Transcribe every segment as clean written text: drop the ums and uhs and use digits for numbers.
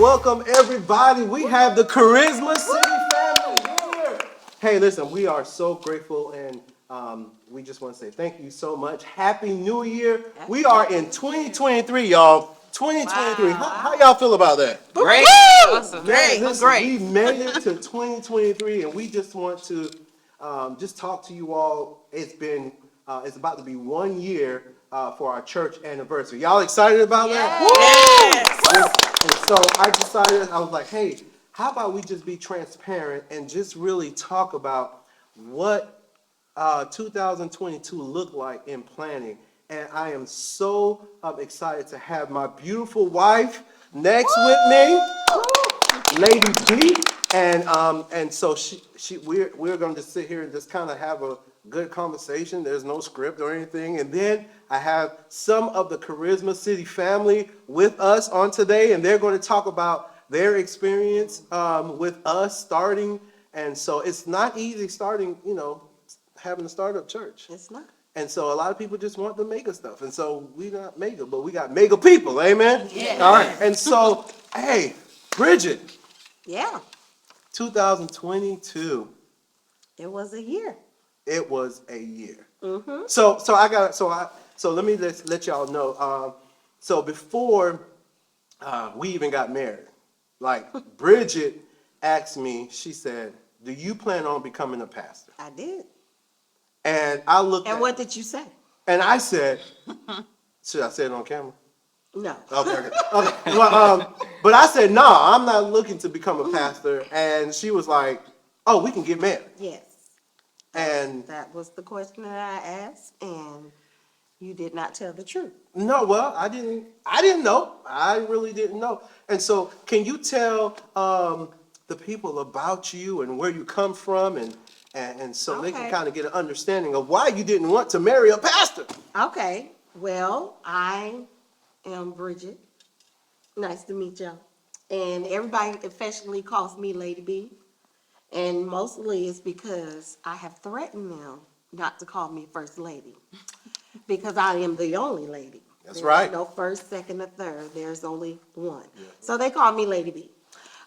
welcome everybody. We have the Charisma City family here. Hey, listen, we are so grateful and we just want to say thank you so much. Happy New Year. We are in 2023, y'all. 2023. Wow. How y'all feel about that? Great. Awesome. Man, Great. listen, Great. we made it to 2023, and we just want to just talk to you all. It's about to be 1 year for our church anniversary. Y'all excited about that? Yes. And so I decided, I was like, hey, how about we just be transparent and just really talk about what 2022 looked like in planning. And I am so excited to have my beautiful wife next with me, Lady B. And so we're going to just sit here and just kind of have a good conversation. There's no script or anything. And then I have some of the Charisma City family with us on today, and they're going to talk about their experience with us starting. And so it's not easy starting, having a startup church. It's not. And so a lot of people just want the mega stuff. And so we not mega, but we got mega people. Amen? Yeah. All right. And so, hey, Bridget, Yeah. 2022, It was a year. it was a year. Mm-hmm. So let me let y'all know. So before we even got married, like Bridget asked me, she said, "Do you plan on becoming a pastor?" I did. And I looked And at, what did you say? and I said, should I say it on camera? No. Okay. Well, but I said, no, I'm not looking to become a pastor. And she was like, oh, we can get married. Yes. And That was the question that I asked, and you did not tell the truth. no, well, I didn't know. I really didn't know. And so can you tell the people about you and where you come from and so they can Okay. kind of get an understanding of why you didn't want to marry a pastor? Okay. Well, I am Bridget. Nice to meet y'all. And everybody affectionately calls me Lady B. And mostly it's because I have threatened them not to call me First Lady. Because I am the only lady. That's There's right. no first, second, or third. There's only one. Yeah. So they call me Lady B.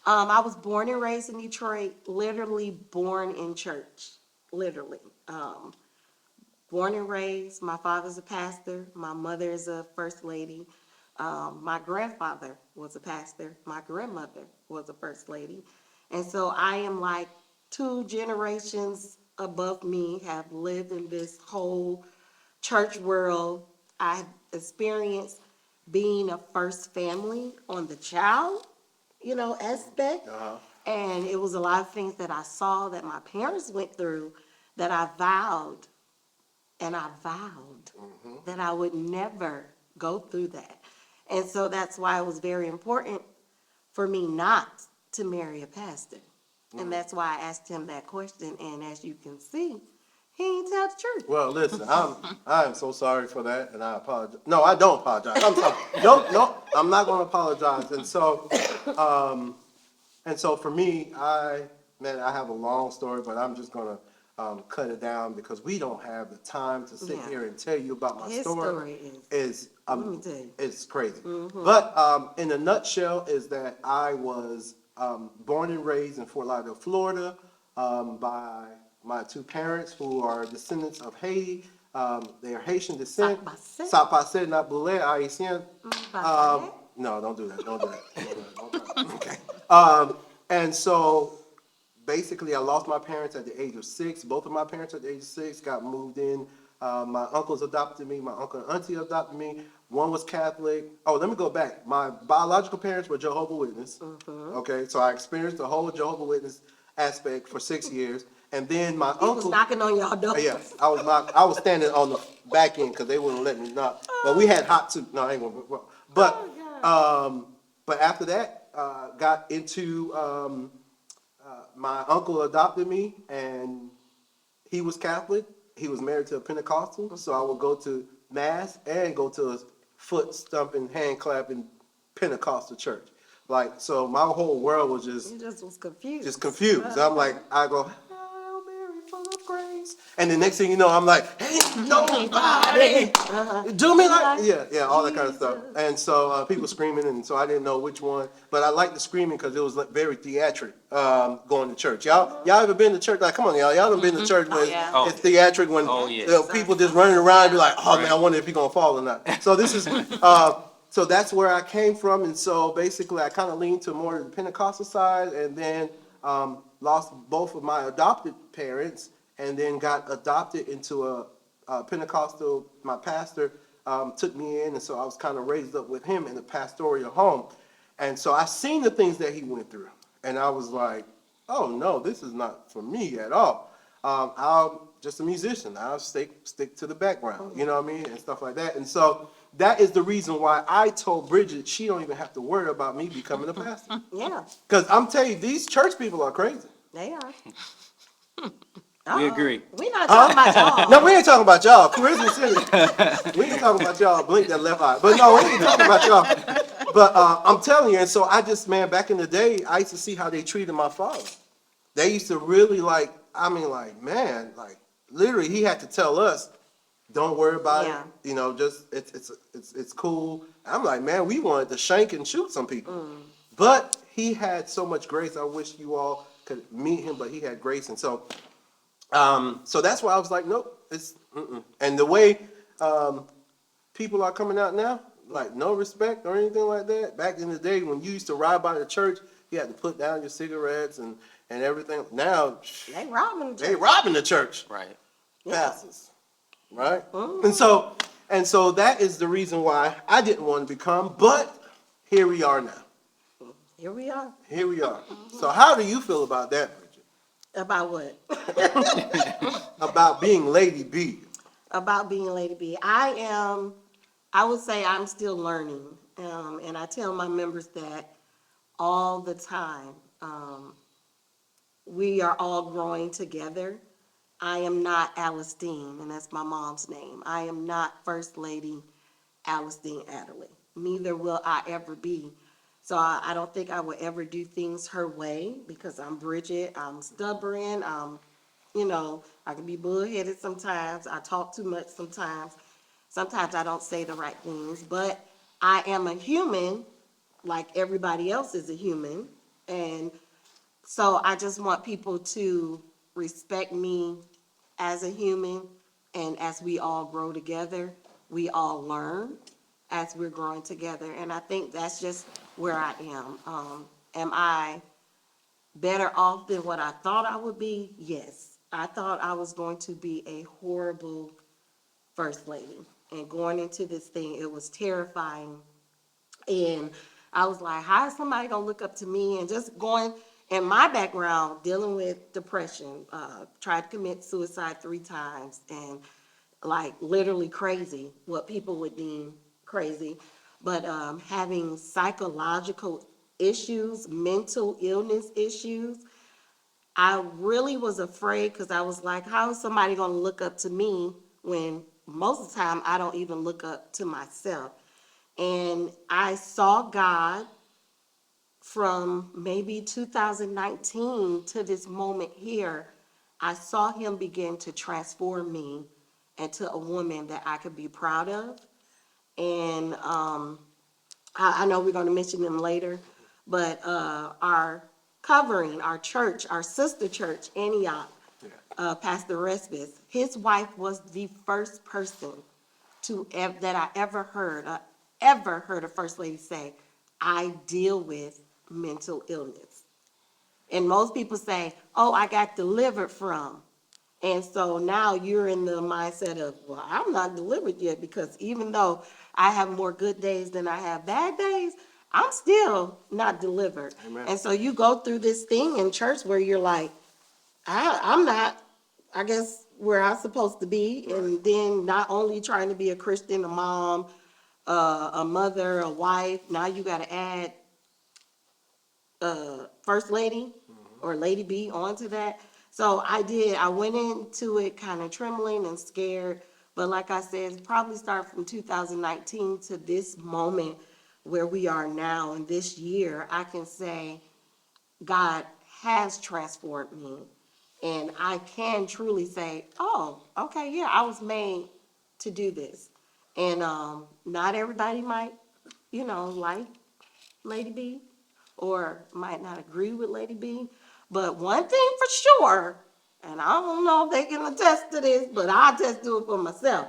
I was born and raised in Detroit, literally born in church. Literally. Born and raised, my father's a pastor, my mother is a first lady. My grandfather was a pastor, my grandmother was a first lady. And so I am like 2 generations above me have lived in this whole church world. I experienced being a first family on the child, aspect. Uh-huh. And it was a lot of things that I saw that my parents went through that I vowed that I would never go through that. And so that's why it was very important for me not to marry a pastor. And that's why I asked him that question. And as you can see, he ain't tell the truth. Well, listen, I'm so sorry for that, and I apologize. No, I don't apologize. I'm sorry. No, I'm not going to apologize. And so for me, I have a long story, but I'm just going to cut it down because we don't have the time to sit Yeah. here and tell you about my His story. story Is let me tell you. it's crazy. But in a nutshell, is that I was born and raised in Fort Lauderdale, Florida, by my two parents who are descendants of Haiti. They are Haitian descent. Sapase. Sapase, not Boulay, Haitien. Sapase. No, don't do that. Don't do that. Don't do that. Okay. And so basically, I lost my parents at the age of 6. Both of my parents at the age of 6 got moved in. My uncles adopted me. My uncle and auntie adopted me. One was Catholic. Oh, let me go back. My biological parents were Jehovah's Witness. Okay, so I experienced the whole Jehovah's Witness aspect for 6 years. And then my He was uncle. knocking on y'all door. Yeah, I was standing on the back end because they wouldn't let me knock. But we had hot soup. No, I ain't gonna. But after that, got into my uncle adopted me, and he was Catholic. He was married to a Pentecostal, so I would go to mass and go to a foot stumping, hand clapping Pentecostal church. Like, so my whole world was He just was confused. just confused. I'm like, I go, Hail Mary, full of grace. streets. And the next thing you know, I'm like, ain't nobody do me like, yeah, all that kind of stuff. And so people screaming, and so I didn't know which one. But I liked the screaming because it was like very theatric going to church. Y'all ever been to church? Like, come on, y'all done been to church when it's theatric, when people just running around and be like, oh man, I wonder if he's going to fall or not. So this is, so that's where I came from. And so basically I kind of leaned to more of the Pentecostal side, and then lost both of my adopted parents, and then got adopted into a Pentecostal. My pastor took me in, and so I was kind of raised up with him in a pastoral home. And so I seen the things that he went through, and I was like, oh no, this is not for me at all. I'm just a musician. I'll stick to the background, you know what I mean, and stuff like that. And so that is the reason why I told Bridget she don't even have to worry about me becoming a pastor. Yeah, Because I'm telling you, these church people are crazy. they are. We agree. We're not talking about y'all. No, we ain't talking about y'all. Charisma City. We ain't talking about y'all. Blink that left eye. But no, we ain't talking about y'all. But I'm telling you, and so I just, man, back in the day, I used to see how they treated my father. They used to really like, I mean, like, man, like, literally, he had to tell us, don't worry about Yeah. it. You know, just it's cool. I'm like, man, we wanted to shank and shoot some people. But he had so much grace. I wish you all could meet him, but he had grace, and so so that's why I was like, nope, it's and the way people are coming out now, like no respect or anything like that. Back in the day when you used to ride by the church, you had to put down your cigarettes and everything. Now They robbing the they church. robbing the church Right. pastors, right? And so that is the reason why I didn't want to become, but here we are now. Here we are. Here we are. So how do you feel about that, Bridget? About what? About being Lady B? About being Lady B. I would say I'm still learning. And I tell my members that all the time. We are all growing together. I am not Alice Dean, and that's my mom's name. I am not First Lady Alice Dean Adderley. Neither will I ever be. So I don't think I will ever do things her way because I'm Bridget. I'm stubborn. I can be bullheaded sometimes. I talk too much sometimes. Sometimes I don't say the right things, but I am a human like everybody else is a human. And so I just want people to respect me as a human, and as we all grow together, we all learn as we're growing together. And I think that's just where I am. Am I better off than what I thought I would be? Yes. I thought I was going to be a horrible first lady. And going into this thing, it was terrifying. And I was like, how is somebody gonna look up to me? And just going in my background, dealing with depression, tried to commit suicide 3 times, and like literally crazy, what people would deem crazy. But having psychological issues, mental illness issues, I really was afraid because I was like, how is somebody gonna look up to me when most of the time I don't even look up to myself? And I saw God from maybe 2019 to this moment here. I saw him begin to transform me into a woman that I could be proud of. And I know we're going to mention them later, but our covering, our church, our sister church, Antioch, Pastor Respis, his wife was the first person that I ever heard a first lady say, I deal with mental illness. And most people say, oh, I got delivered from. And so now you're in the mindset of, well, I'm not delivered yet, because even though I have more good days than I have bad days, I'm still not delivered. Amen. And so you go through this thing in church where you're like, I'm not, I guess, where I'm supposed to be. Right. And then not only trying to be a Christian, a mom, a mother, a wife, now you got to add First Lady or Lady B onto that. So I went into it kind of trembling and scared. But like I said, it probably started from 2019 to this moment where we are now. And this year, I can say God has transformed me. And I can truly say, oh, okay, yeah, I was made to do this. And not everybody might, like Lady B or might not agree with Lady B. But one thing for sure, and I don't know if they can attest to this, but I just do it for myself.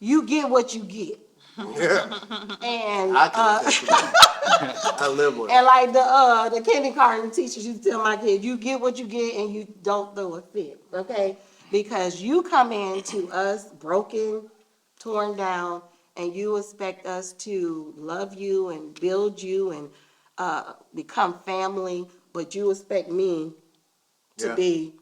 You get what you get. Yeah, And I can attest to that. I live with it. and like the kindergarten teachers used to tell my kids, you get what you get and you don't throw a fit, okay? Because you come into us broken, torn down, and you expect us to love you and build you and become family, but you expect me to Yeah. be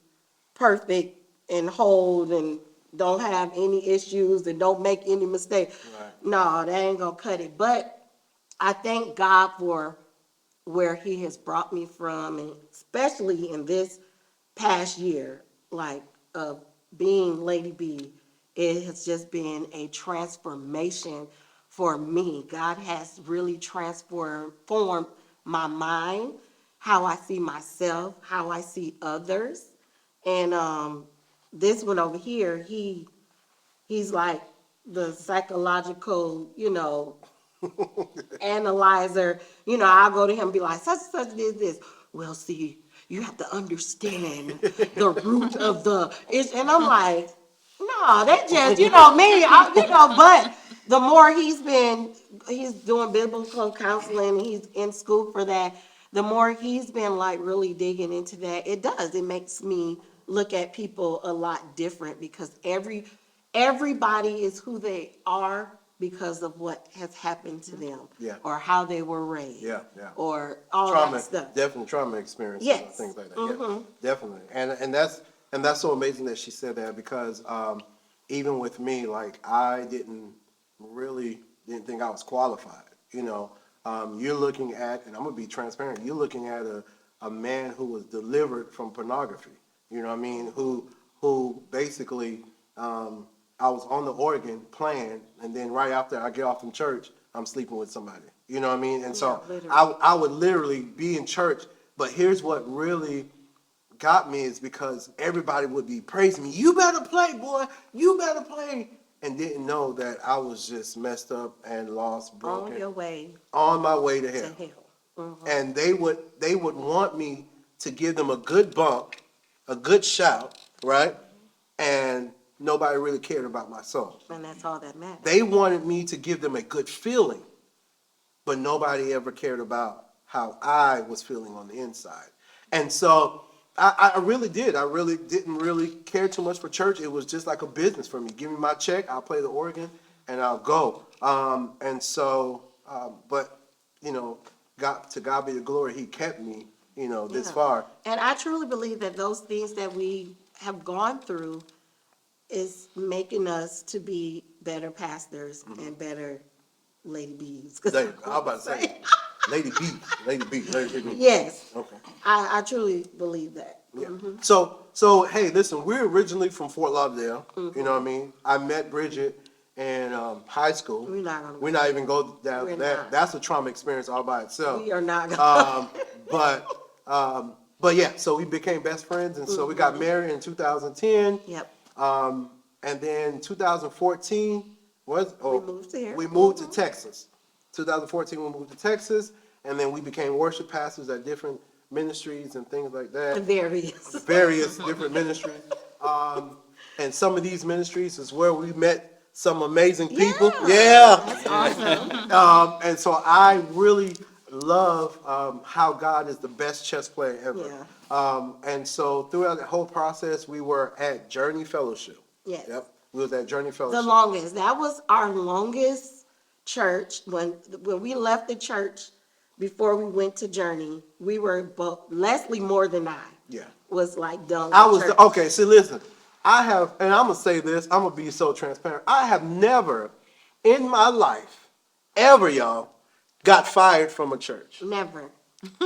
perfect and whole and don't have any issues and don't make any mistakes. Right. No, that ain't gonna cut it. But I thank God for where he has brought me from, and especially in this past year, like of being Lady B, it has just been a transformation for me. God has really formed my mind, how I see myself, how I see others. And this one over here, he's like the psychological, analyzer. I'll go to him and be like, such and such did this. Well, see, you have to understand the root of the issue. And I'm like, no, that just, me, but the more he's doing biblical counseling, he's in school for that, the more he's been like really digging into that. It makes me look at people a lot different because everybody is who they are because of what has happened to them. Yeah. Or how they were raised. Yeah, yeah. Or all Trauma, that stuff. definitely trauma experiences and Yes. things like that. Yeah, definitely. And that's so amazing that she said that because even with me, like I didn't think I was qualified. You're looking at, and I'm gonna be transparent. You're looking at a man who was delivered from pornography. You know what I mean? Who basically I was on the organ playing, and then right after I get off from church, I'm sleeping with somebody. You know what I mean? And so Yeah, literally. I would literally be in church, but here's what really got me is because everybody would be praising me. You better play, boy. You better play. And didn't know that I was just messed up and lost, broken, On your way on my way to to hell. hell. And they would want me to give them a good bump, a good shout, right? And nobody really cared about my soul. And that's all that matters. They wanted me to give them a good feeling, but nobody ever cared about how I was feeling on the inside. And so I really did. I really didn't really care too much for church. It was just like a business for me. Give me my check, I'll play the organ, and I'll go. But, God be the glory, he kept me, this Yeah. far. And I truly believe that those things that we have gone through is making us to be better pastors and better Lady B's. I was about to say, Lady B, Lady B, Lady B. Yes, Okay. I truly believe that. Yeah. So hey, listen, we're originally from Fort Lauderdale. You know what I mean? I met Bridget in high school. We're not even go down We're that. not. That's a trauma experience all by itself. We are not gonna. But yeah, so we became best friends, and so we got married in 2010. Yep. And then 2014 We moved here. we moved to Texas. 2014 we moved to Texas, and then we became worship pastors at different ministries and things like that. Various different ministries. And some of these ministries is where we met some amazing people. Yeah. That's awesome. And so I really love how God is the best chess player ever. Yeah. And so throughout the whole process, we were at Journey Fellowship. Yes. Yep. We was at Journey The Fellowship. longest. That was our longest church. When we left the church before we went to Journey, we were both, Leslie more than I. Yeah. Was like done with I was church. okay. See, listen, I have, and I'm gonna say this. I'm gonna be so transparent. I have never, in my life, ever, y'all, got fired from a church. Never.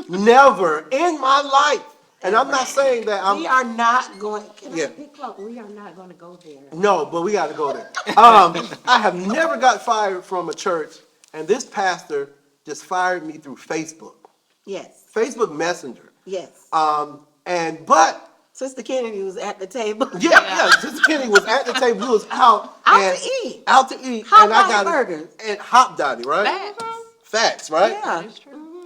Never in my life. And I'm not saying that I'm. We are not going, can Yeah. I be close? We are not gonna go there. No, but we got to go there. I have never got fired from a church, and this pastor just fired me through Facebook, Yes, Facebook Messenger. yes. But Sister Kennedy was at the table. Yeah. Sister Kenny was at the table. We was out. Out and- to eat. Out to eat. Hot and I Dog got Burgers. And Hop Dotty, right? Facts. Facts, right? Yeah.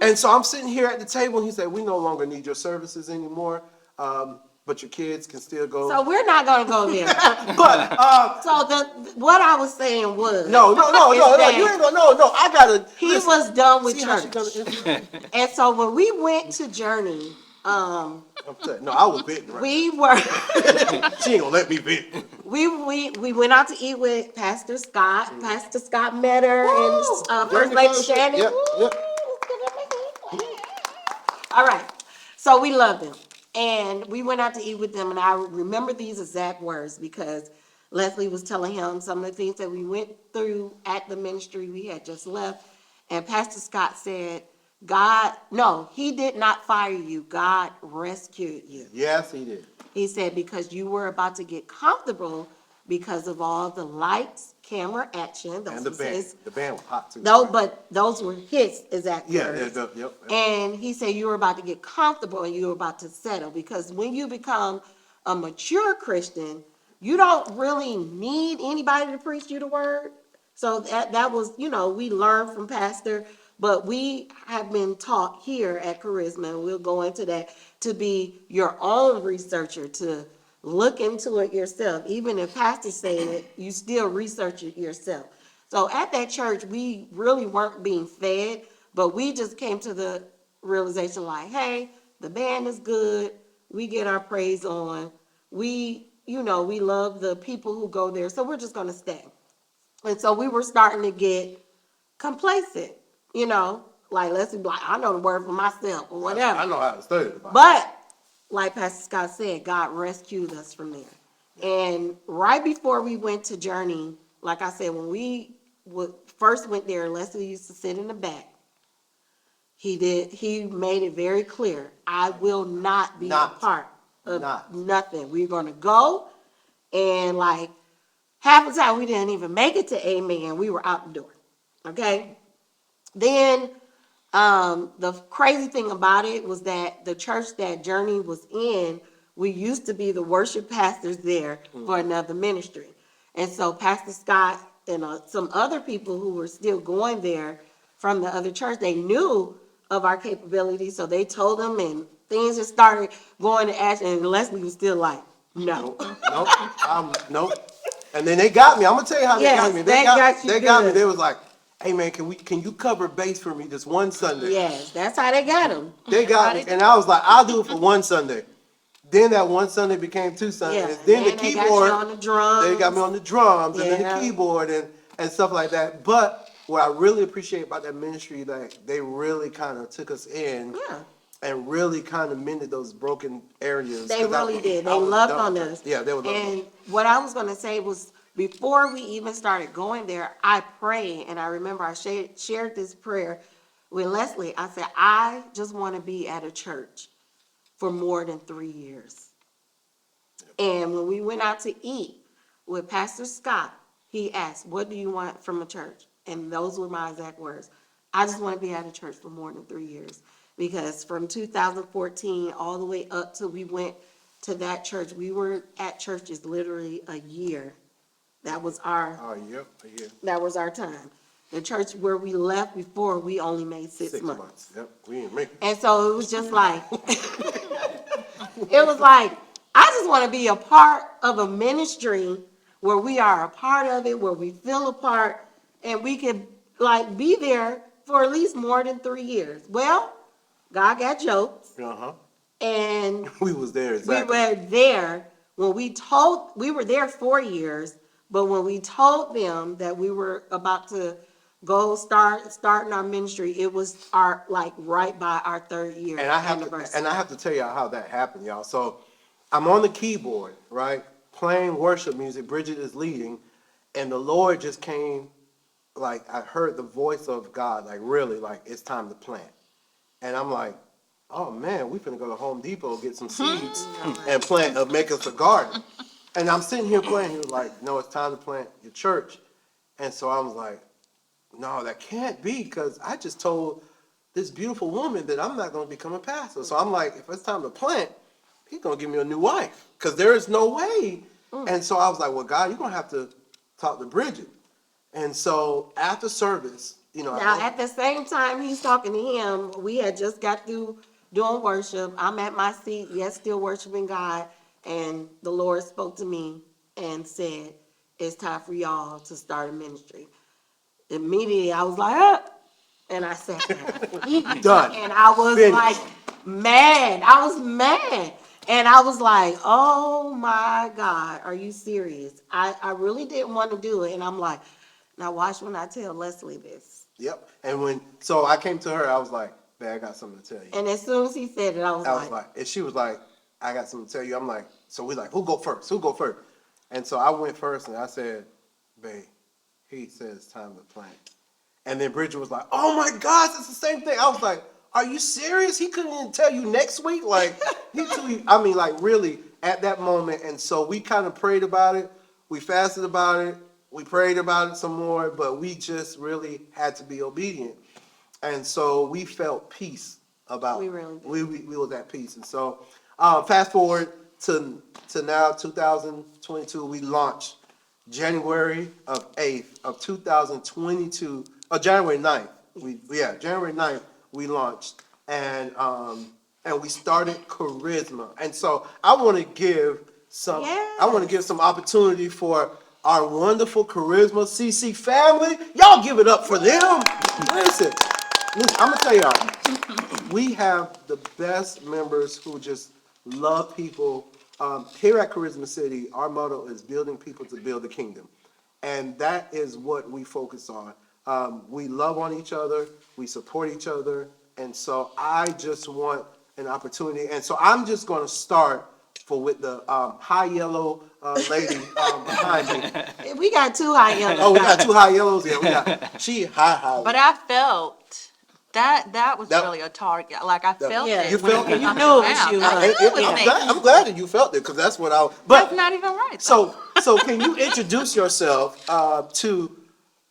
And so I'm sitting here at the table, and he said, we no longer need your services anymore, but your kids can still go. So we're not gonna go there. But, So what I was saying was. no, is that you ain't gonna, no, I gotta. He listen, was done with see how she church. gonna- And so when we went to Journey, I'm saying, no, I was bitten, right? we were, She ain't gonna let me bit. we went out to eat with Pastor Scott. Pastor Scott met her and First Lady Shannon. Yep, yep. All right. So we loved them. And we went out to eat with them. And I remember these exact words because Leslie was telling him some of the things that we went through at the ministry we had just left. And Pastor Scott said, he did not fire you. God rescued you. Yes, he did. He said, because you were about to get comfortable because of all the lights, camera action. Those And the was band. his- The band was hot too. No, but those were his exact Yeah, words. yep. And he said you were about to get comfortable and you were about to settle because when you become a mature Christian, you don't really need anybody to preach you the word. So that was, we learned from Pastor, but we have been taught here at Charisma, and we'll go into that, to be your own researcher, to look into it yourself. Even if Pastor's saying it, you still research it yourself. So at that church, we really weren't being fed, but we just came to the realization like, hey, the band is good. We get our praise on. We love the people who go there, so we're just going to stay. And so we were starting to get complacent, like let's be like, I know the word for myself or whatever. I know how to study it. But like Pastor Scott said, God rescued us from there. And right before we went to Journey, like I said, when we first went there, Leslie used to sit in the back. He made it very clear, I will not be a part of nothing. We're gonna go, and like half the time we didn't even make it to Amen. We were out the door. Okay? Then the crazy thing about it was that the church that Journey was in, we used to be the worship pastors there for another ministry. And so Pastor Scott and some other people who were still going there from the other church, they knew of our capabilities, so they told them, and things just started going to action, and Leslie was still like, no. Nope. And then they got me. I'm gonna tell you how they got me. They got you They got me. good. They was like, hey man, can you cover bass for me this one Sunday? Yes, that's how they got him. They got me, and I was like, I'll do it for one Sunday. Then that one Sunday became two Sundays. Yeah, Then the and they keyboard. got you on the drums. They got me on the drums and then Yeah. the keyboard and stuff like that. But what I really appreciate about that ministry, like they really kind of took us in. Yeah. And really kind of mended those broken areas. They 'Cause really did. They I was loved done on with it. us. Yeah, they were loving And what I was gonna say was, before we even started going there, I prayed, and I remember I shared this prayer with Leslie. I said, I just want to be at a church for more than 3 years. And when we went out to eat with Pastor Scott, he asked, what do you want from a church? And those were my exact words. I just want to be at a church for more than 3 years. Because from 2014 all the way up till we went to that church, we were at churches literally a year. That was our yeah. that was our time. The church where we left before, we only made 6 months. Yep, we didn't make it. And so it was just like, it was like, I just want to be a part of a ministry where we are a part of it, where we feel a part, and we could like be there for at least more than 3 years. Well, God got jokes, and We was there exactly. we were there when we were there 4 years, but when we told them that we were about to go starting our ministry, it was right by our 3rd year And I anniversary. have to tell y'all how that happened, y'all. So I'm on the keyboard, right, playing worship music. Bridget is leading, and the Lord just came. Like I heard the voice of God, like really, like it's time to plant. And I'm like, oh man, we finna go to Home Depot, get some seeds and plant, make us a garden. And I'm sitting here playing. He was like, no, it's time to plant your church. And so I was like, no, that can't be, because I just told this beautiful woman that I'm not going to become a pastor. So I'm like, if it's time to plant, he's gonna give me a new wife, because there is no way. And so I was like, well, God, you're gonna have to talk to Bridget. And so after service, Now, at the same time he's talking to him, we had just got through doing worship. I'm at my seat, yet still worshiping God, and the Lord spoke to me and said, it's time for y'all to start a ministry. Immediately, I was like, and I sat down. done. And I was Finished. like, mad. I was mad. And I was like, oh my God, are you serious? I really didn't want to do it. And I'm like, now watch when I tell Leslie this. Yep. And so I came to her, I was like, babe, I got something to tell you. And as soon as he said it, I was like, And she was like, I got something to tell you. I'm like, so we're like, who go first? Who go first? And so I went first and I said, babe, he said it's time to plant. And then Bridget was like, oh my gosh, it's the same thing. I was like, are you serious? He couldn't even tell you next week? Like, like really at that moment. And so we kind of prayed about it. We fasted about it. We prayed about it some more, but we just really had to be obedient. And so we felt peace about We really did. we was at peace. And so fast forward to now 2022, we launched January 8th of 2022, January 9th. January 9th we launched, and we started Charisma. And so I want to give some opportunity for our wonderful Charisma CC family. Y'all give it up for them. Listen, I'm gonna tell y'all, we have the best members who just love people. Here at Charisma City, our motto is building people to build the kingdom. And that is what we focus on. We love on each other, we support each other, and so I just want an opportunity. And so I'm just gonna start with the high yellow lady behind me. we got two high yellows. Oh, we got two high yellows? Yeah, she high. But I felt that was That- really a target. Like I felt Yeah. it. You when felt it? came You out knew the it was mouth. you, I huh? knew it was me. I'm glad that you felt it, because that's what I. That's But not even right. so can you introduce yourself to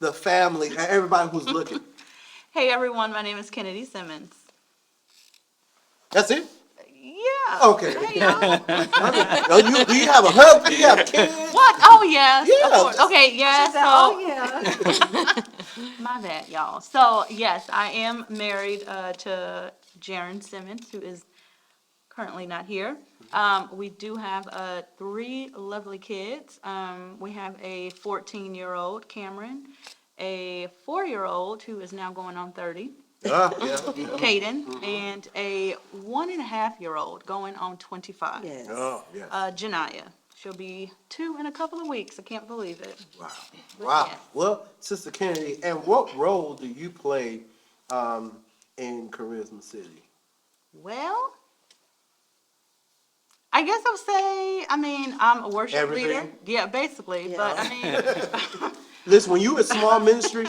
the family and everybody who's looking? Hey everyone, my name is Kennedy Simmons. That's it? Yeah. Okay. Hey, y'all. Oh, do you have a hub? Do you have kids? What? Oh yes. Yeah, Of course. just- Okay. Yeah. She said, So oh yeah. my bad, y'all. So yes, I am married to Jaron Simmons, who is currently not here. We do have 3 lovely kids. We have a 14-year-old, Cameron, a 4-year-old who is now going on 30, Yeah. Caden, and a 1.5-year-old going on 25, Yes. Oh, yeah. Janiyah. She'll be 2 in a couple of weeks. I can't believe it. Wow. yeah. Well, Sister Kennedy, and what role do you play in Charisma City? Well, I guess I'll say, I'm a worship Everything? leader. Yeah, basically. But Listen, when you in small ministry,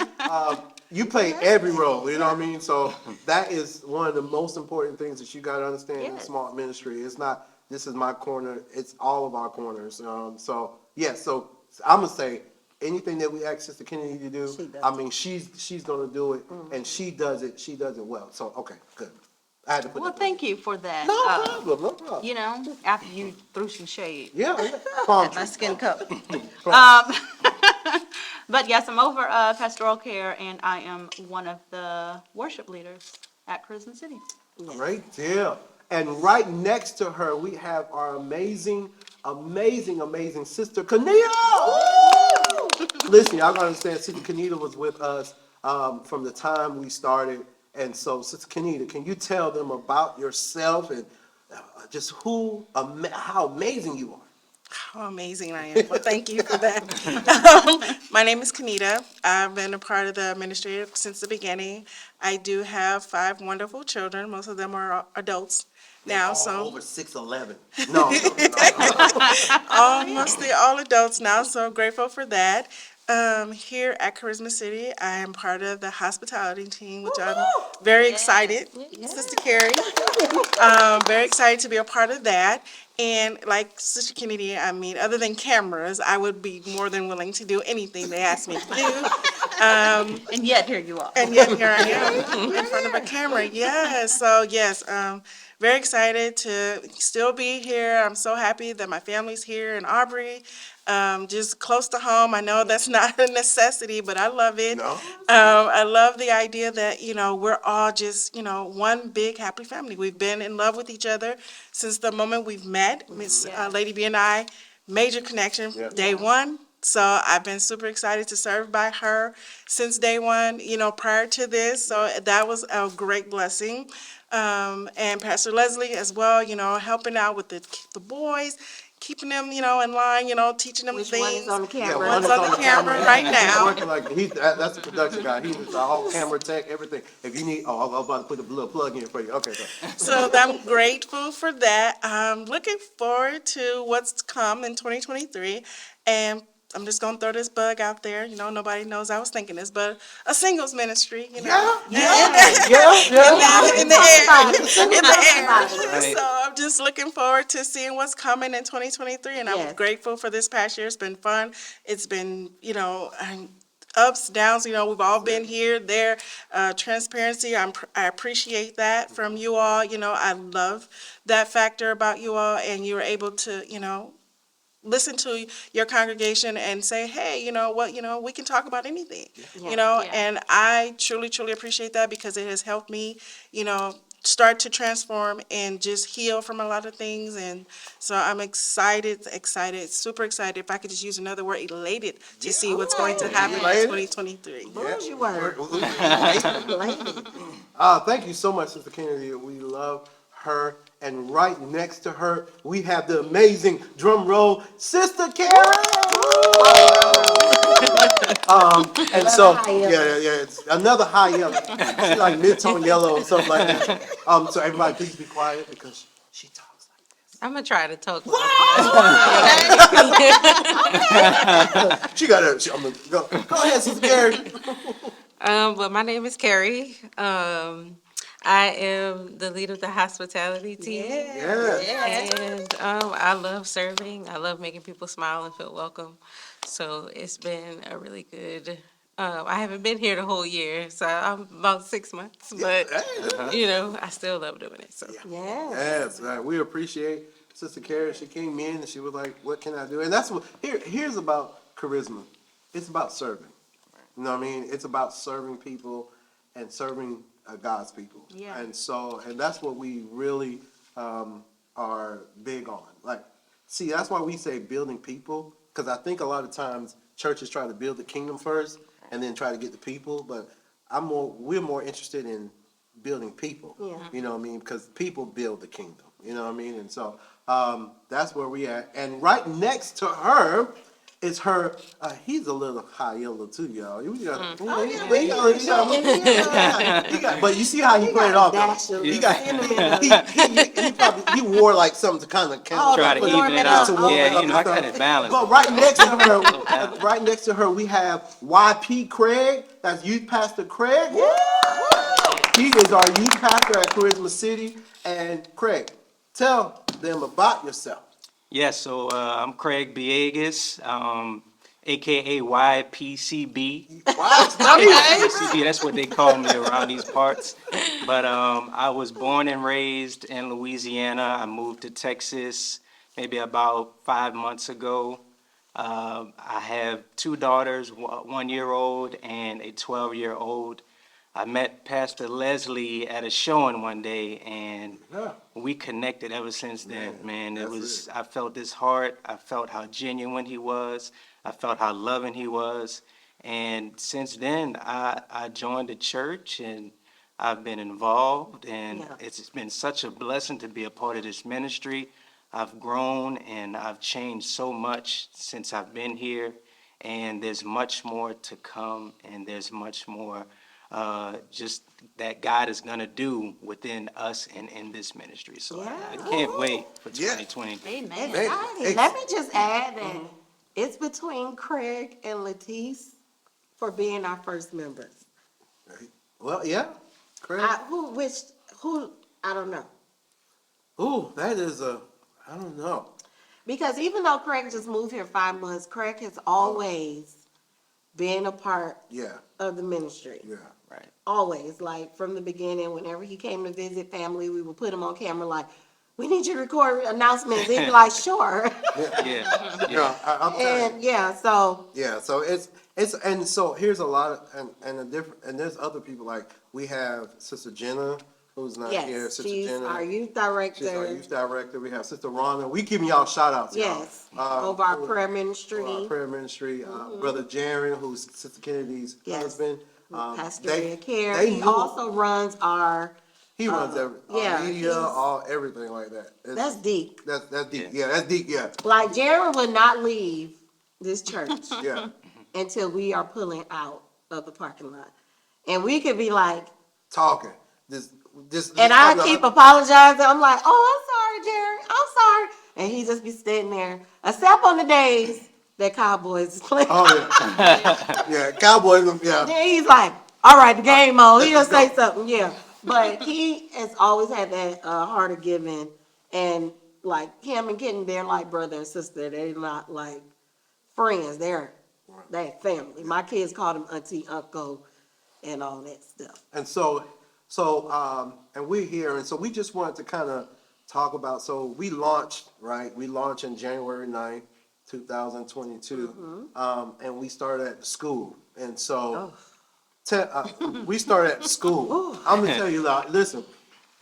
you play every role, you know what I mean? So that is one of the most important things that you got to understand in Yes. small ministry. It's not, this is my corner, it's all of our corners. So I'm going to say, anything that we ask Sister Kennedy to do, She does she's going to do it, and she does it well. So, okay, good. I had to put well, that thank you for that. No problem, no problem. You know, after you threw some shade. Yeah, palm My tree. skin color. But yes, I'm over pastoral care, and I am one of the worship leaders at Charisma City. Great deal. And right next to her, we have our amazing Sister Kenita. Listen, y'all gotta understand, Sister Kenita was with us from the time we started. And so, Sister Kenita, can you tell them about yourself and just how amazing you are? How amazing I am. Well, thank you for that. My name is Kenita. I've been a part of the ministry since the beginning. I do have 5 wonderful children. Most of them are adults now, so Over 6'11". No. mostly all adults now, so grateful for that. Here at Charisma City, I am part of the hospitality team, which I'm very excited. Sister Carrie, very excited to be a part of that. And like Sister Kennedy, other than cameras, I would be more than willing to do anything they ask me to do. And yet, here you are. And yet here I am in front of a camera. Yes. So yes, very excited to still be here. I'm so happy that my family's here in Aubrey, just close to home. I know that's not a necessity, but I love it. No? I love the idea that, we're all just, one big happy family. We've been in love with each other since the moment we've met. Miss Lady B and I, major connection, Yeah. day one. So I've been super excited to serve by her since day one, prior to this. So that was a great blessing. And Pastor Leslie as well, helping out with the boys, keeping them, in line, teaching them Which one things. is on the Yeah, camera? One's on the camera right He's now. working like, that's the production guy. He's the whole camera tech, everything. If you need, I was about to put a little plug in for you. Okay, so. So I'm grateful for that. I'm looking forward to what's to come in 2023. And I'm just gonna throw this bug out there. Nobody knows I was thinking this, but a singles ministry. Yeah. In the air. Right. So I'm just looking forward to seeing what's coming in 2023, and I'm Yes. grateful for this past year. It's been fun. It's been, ups, downs. We've all been here, there. Transparency. I appreciate that from you all. I love that factor about you all, and you're able to, listen to your congregation and say, hey, we can talk about anything, Yeah. and I truly, truly appreciate that because it has helped me, start to transform and just heal from a lot of things. And so I'm excited, super excited. If I could just use another word, elated to see what's going to happen in Elated. 2023. Bougie word. Thank you so much, Sister Kennedy. We love her. And right next to her, we have the amazing drum roll, Sister Karen. And so, high yellow. yeah, it's another high yellow. She's like mid-tone yellow or something like that. So everybody, please be quiet because she talks like this. I'm gonna try to talk. She got her. I'm gonna go ahead, Sister Karen. But my name is Carrie. I am the leader of the hospitality team. Yeah. And I love serving. I love making people smile and feel welcome. So it's been a really good. I haven't been here the whole year, so I'm about 6 months. But I still love doing it. So Yeah. Yes, we appreciate Sister Karen. She came in and she was like, "What can I do?" And that's what here's about charisma. It's about serving. You know what I mean? It's about serving people and serving God's people. Yeah. And that's what we really are big on. Like, see, that's why we say building people, because I think a lot of times churches try to build the kingdom first and then try to get the people. But we're more interested in building people. Yeah. You know what I mean? Because people build the kingdom. You know what I mean? And so that's where we at. And right next to her is her. He's a little high yellow too, y'all. But you see how he played it off. dash Though. of He got cinnamon. he wore like something to kind of Try to the even it warm out. it up. Yeah, I got it balanced. But right next to her, we have YP Craig. That's Youth Pastor Craig. He is our youth pastor at Charisma City. And Craig, tell them about yourself. Yes, so I'm Craig Villegas, AKA YPCB. YPCB, that's what they call me around these parts. But I was born and raised in Louisiana. I moved to Texas maybe about 5 months ago. I have two daughters, 1-year-old and a 12-year-old. I met Pastor Leslie at a showing one day, and we connected ever since then, man. I felt his heart. I felt how genuine he was. I felt how loving he was. And since then, I joined the church, and I've been involved, and it's been such a blessing to be a part of this ministry. I've grown, and I've changed so much since I've been here, and there's much more to come, and there's much more just that God is going to do within us and in this ministry. So I can't wait for 2020. Amen. Let me just add that it's between Craig and Latisse for being our first members. Well, yeah, Craig. I don't know. Ooh, that is I don't know. Because even though Craig just moved here 5 months, Craig has always been a part Yeah, of the ministry. yeah. Right. Always, like from the beginning, whenever he came to visit family, we would put him on camera like, we need you to record announcements. He'd be like, sure. Yeah. Yeah, I'm telling you. And yeah, so Yeah, so and so here's a lot of, and a different, and there's other people, like, we have Sister Jenna, who's not here, yes, Sister she's Jenna. our youth She's our director. youth director. We have Sister Rhonda. We giving y'all shout outs, y'all. Yes, over our who- prayer for ministry. our prayer ministry. Brother Jaron, who's Sister Kennedy's Yes. husband. Pastor they- Ria Care. they He knew- also runs our, He runs our yeah, media, he's- everything like that. that's deep. That's deep. Yeah, that's deep. Yeah, Like Jared would not leave this church yeah. until we are pulling out of the parking lot. And we could be like, Talking. This. and I keep apologizing. I'm like, oh, I'm sorry, Jared. I'm sorry. And he just be sitting there, except on the days that Cowboys is playing. Oh yeah, yeah. Cowboys. Yeah. Then he's like, all right, the game on. He'll Let's go. say something, yeah. But he has always had that heart of giving. And like him and Kenton, they're like brother and sister. They're not like friends. They're family. My kids call them auntie, uncle, and all that stuff. And and we're here, and so we just wanted to kind of talk about, so we launched, right? We launched in January 9th, 2022, and we started at the school. And so, we started at the school. I'm gonna tell you, listen,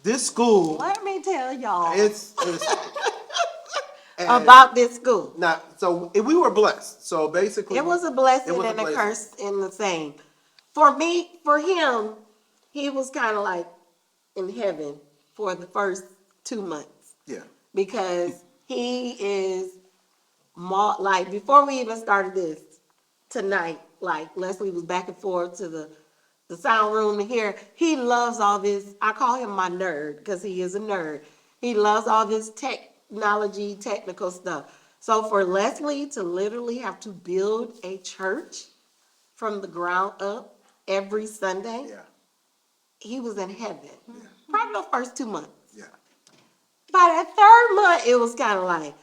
this school, Let me tell y'all it's and about this school. now, so we were blessed. So basically, It was a blessing it was a and a blessing. curse in the same. For me, for him, he was kind of like in heaven for the first 2 months Yeah, because he is like before we even started this tonight, like Leslie was back and forth to the sound room to hear. He loves all this. I call him my nerd because he is a nerd. He loves all this technology, technical stuff. So for Leslie to literally have to build a church from the ground up every Sunday, yeah, he was in heaven. Probably the first 2 months. yeah. By that third month, it was kind of like,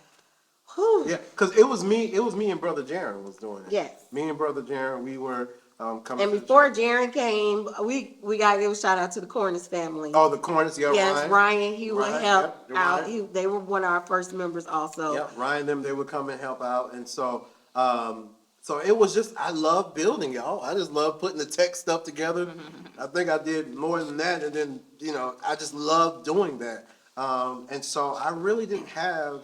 whew. Yeah, because it was me and Brother Jaron was doing it. Yes. Me and Brother Jaron, we were coming. And to the before church. Jaron came, we got to give a shout out to the Cornish family. Oh, the Cornish, yeah, Yes, Ryan, he would Ryan, help yep, out. Ryan. They were one of our first members also. Yep, Ryan, them, they would come and help out, and so, so it was just, I love building, y'all. I just love putting the tech stuff together. I think I did more than that, and then, I just love doing that. And so I really didn't have,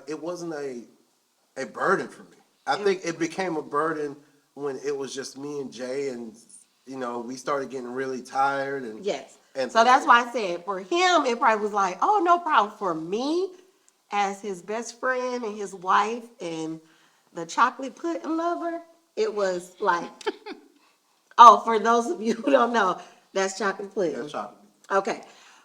it wasn't a burden for me. I think it became a burden when it was just me and Jay, and, we started getting really tired and. Yes. And- So that's why I said for him, it probably was like, oh, no problem. For me, as his best friend and his wife and the chocolate pudding lover, it was like, oh, for those of you who don't know, that's chocolate pudding. That's chocolate. Okay.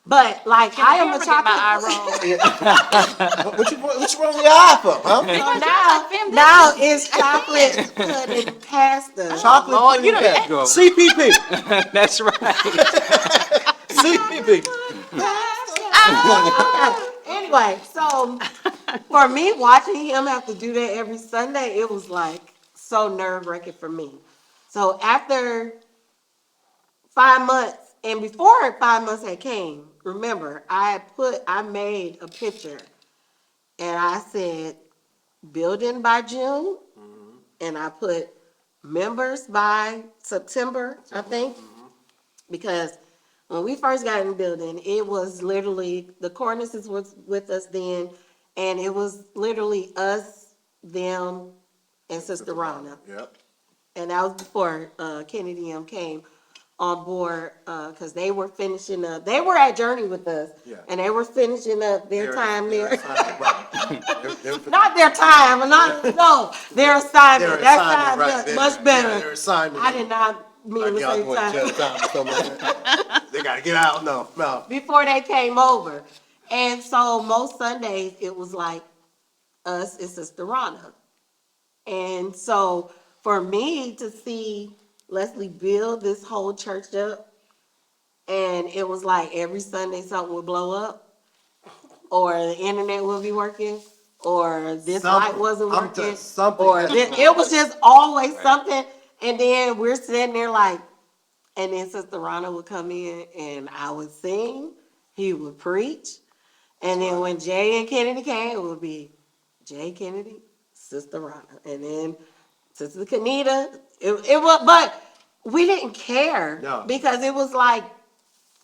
But like, I am a Get my eye chocolate. roll. What you wrong with your eye for, huh? So now it's chocolate pudding pasta. Chocolate Lord, pudding you done- pie. Go. CPP. That's right. CPP. Anyway, so for me, watching him have to do that every Sunday, it was like so nerve-wracking for me. So after 5 months, and before 5 months had came, remember, I made a picture and I said, building by June, and I put members by September, I think, because when we first got in the building, it was literally, the Cornices was with us then, and it was literally us, them, and Sister Rhonda. Yep. And that was before Kennedy M came on board, because they were finishing up, they were at Journey with us, Yeah. and they were finishing up their time there. They're Not their time, no, their assignment. Their That assignment, time right, was their- much yeah, better. their assignment. I did not mean to say time. They gotta get out. No. Before they came over. And so most Sundays, it was like us and Sister Rhonda. And so for me to see Leslie build this whole church up, and it was like every Sunday something would blow up, or the internet would be working, or this Something. light wasn't I'm working, telling- something or happened. it was just always something. And then we're sitting there like, And then Sister Ronna would come in and I would sing, he would preach. And then when Jay and Kennedy came, it would be Jay Kennedy, Sister Ronna. And then Sister Kanita, it was, but we didn't care. No. Because it was like,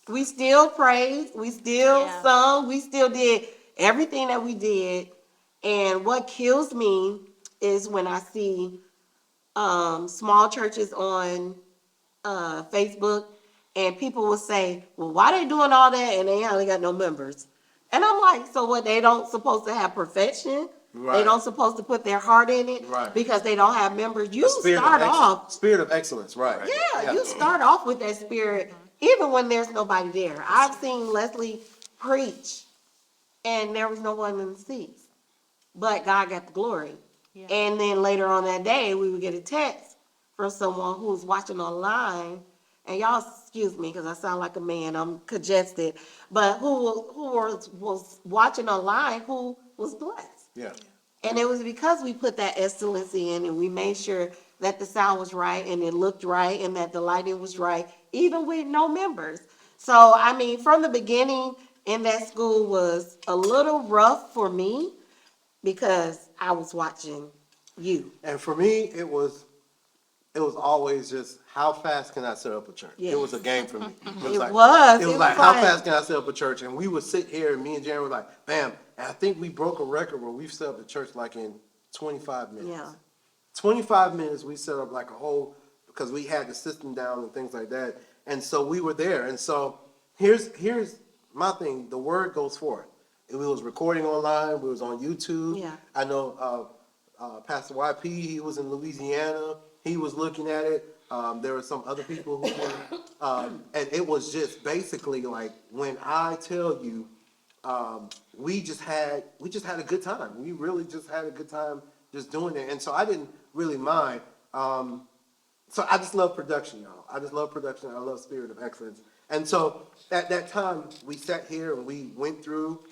we still prayed, we still Yeah. sung, we still did everything that we did. And what kills me is when I see small churches on Facebook, and people will say, "Well, why they doing all that and they only got no members?" And I'm like, "So what? They don't supposed to have perfection? They Right. don't supposed to put their heart in it Right. because they don't have members? You Spirit of start excellence. off, Spirit of excellence, right. yeah, you start off with that spirit, even when there's nobody there. I've seen Leslie preach, and there was no one in the seats, but God got the glory. Yeah. And then later on that day, we would get a text from someone who was watching online, and y'all excuse me because I sound like a man, I'm congested, but who was watching online who was blessed. Yeah. And it was because we put that excellence in and we made sure that the sound was right and it looked right and that the lighting was right, even with no members. So, I mean, from the beginning in that school was a little rough for me because I was watching you. And for me, it was always just how fast can I set up a church? Yes. It was a game for me. It was. It was like how fast can I set up a church? And we would sit here, and me and Jerry were like, bam. And I think we broke a record where we've set up a church like in 25 minutes. Yeah. 25 minutes, we set up like a whole, because we had the system down and things like that. And so we were there. And so here's my thing. The word goes forth. We was recording online. We was on YouTube. Yeah. I know Pastor YP, he was in Louisiana. He was looking at it. There were some other people who were, and it was just basically like, when I tell you, we just had a good time. We really just had a good time just doing it. And so I didn't really mind. So I just love production, y'all. I just love production. I love spirit of excellence. And so at that time, we sat here and we went through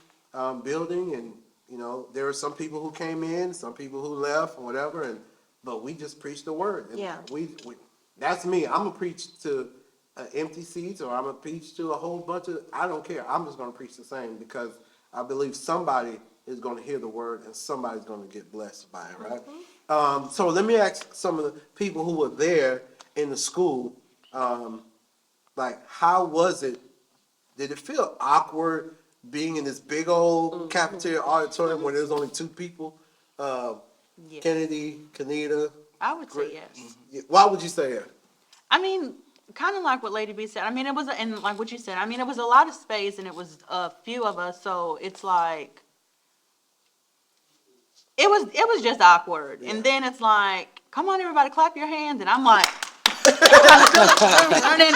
building, and you know, there were some people who came in, some people who left, or whatever. But we just preached the word. And Yeah. we that's me. I'm gonna preach to empty seats, or I'm gonna preach to a whole bunch of. I don't care. I'm just gonna preach the same because I believe somebody is gonna hear the word and somebody's gonna get blessed by it, right? So let me ask some of the people who were there in the school, like, how was it? Did it feel awkward being in this big old cafeteria auditorium when there was only two people? Yeah. Kennedy, Kanita. I would say yes. Why would you say that? I mean, kind of like what Lady B said. I mean, it was, and like what you said, I mean, it was a lot of space and it was a few of us, so it's like, it was just awkward. And then it's like, come on, everybody, clap your hands. And I'm like, running,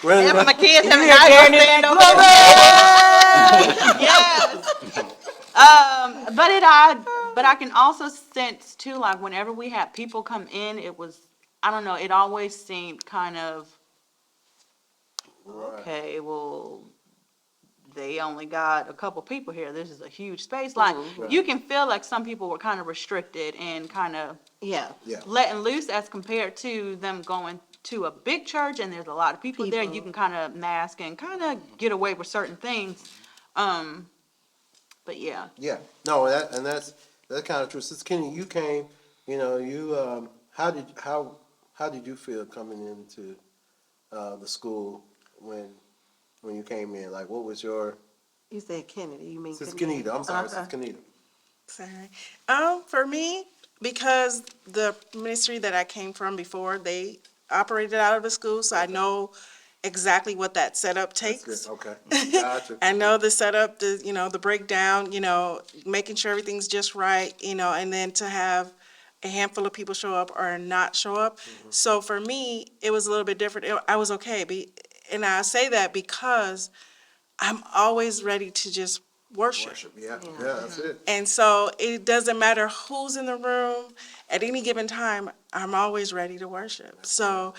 Running my kids having Jerry yes. But I can also sense too, like whenever we had people come in, it was, I don't know, it always seemed kind of, okay, well, they only got a couple people here. This is a huge space. Like, you can feel like some people were kind of restricted and kind of Yeah. Yeah. letting loose as compared to them going to a big church and there's a lot of people there. You can kind of mask and kind of get away with certain things. But yeah. Yeah, no, that's kind of true. Sister Kenny, you came, you know, you how did you feel coming into the school when you came in? Like, what was your You said Kennedy, you mean Sister Kennedy? Kenita? I'm sorry, Okay. Sister Kenita. Sorry. For me, because the ministry that I came from before, they operated out of the school, so I know exactly what that setup That's takes. good. Okay, gotcha. I know the setup, the breakdown, making sure everything's just right, and then to have a handful of people show up or not show up. So for me, it was a little bit different. I was okay. And I say that because I'm always ready to just worship. Worship, yeah, that's it. And so it doesn't matter who's in the room, at any given time, I'm always ready to worship. So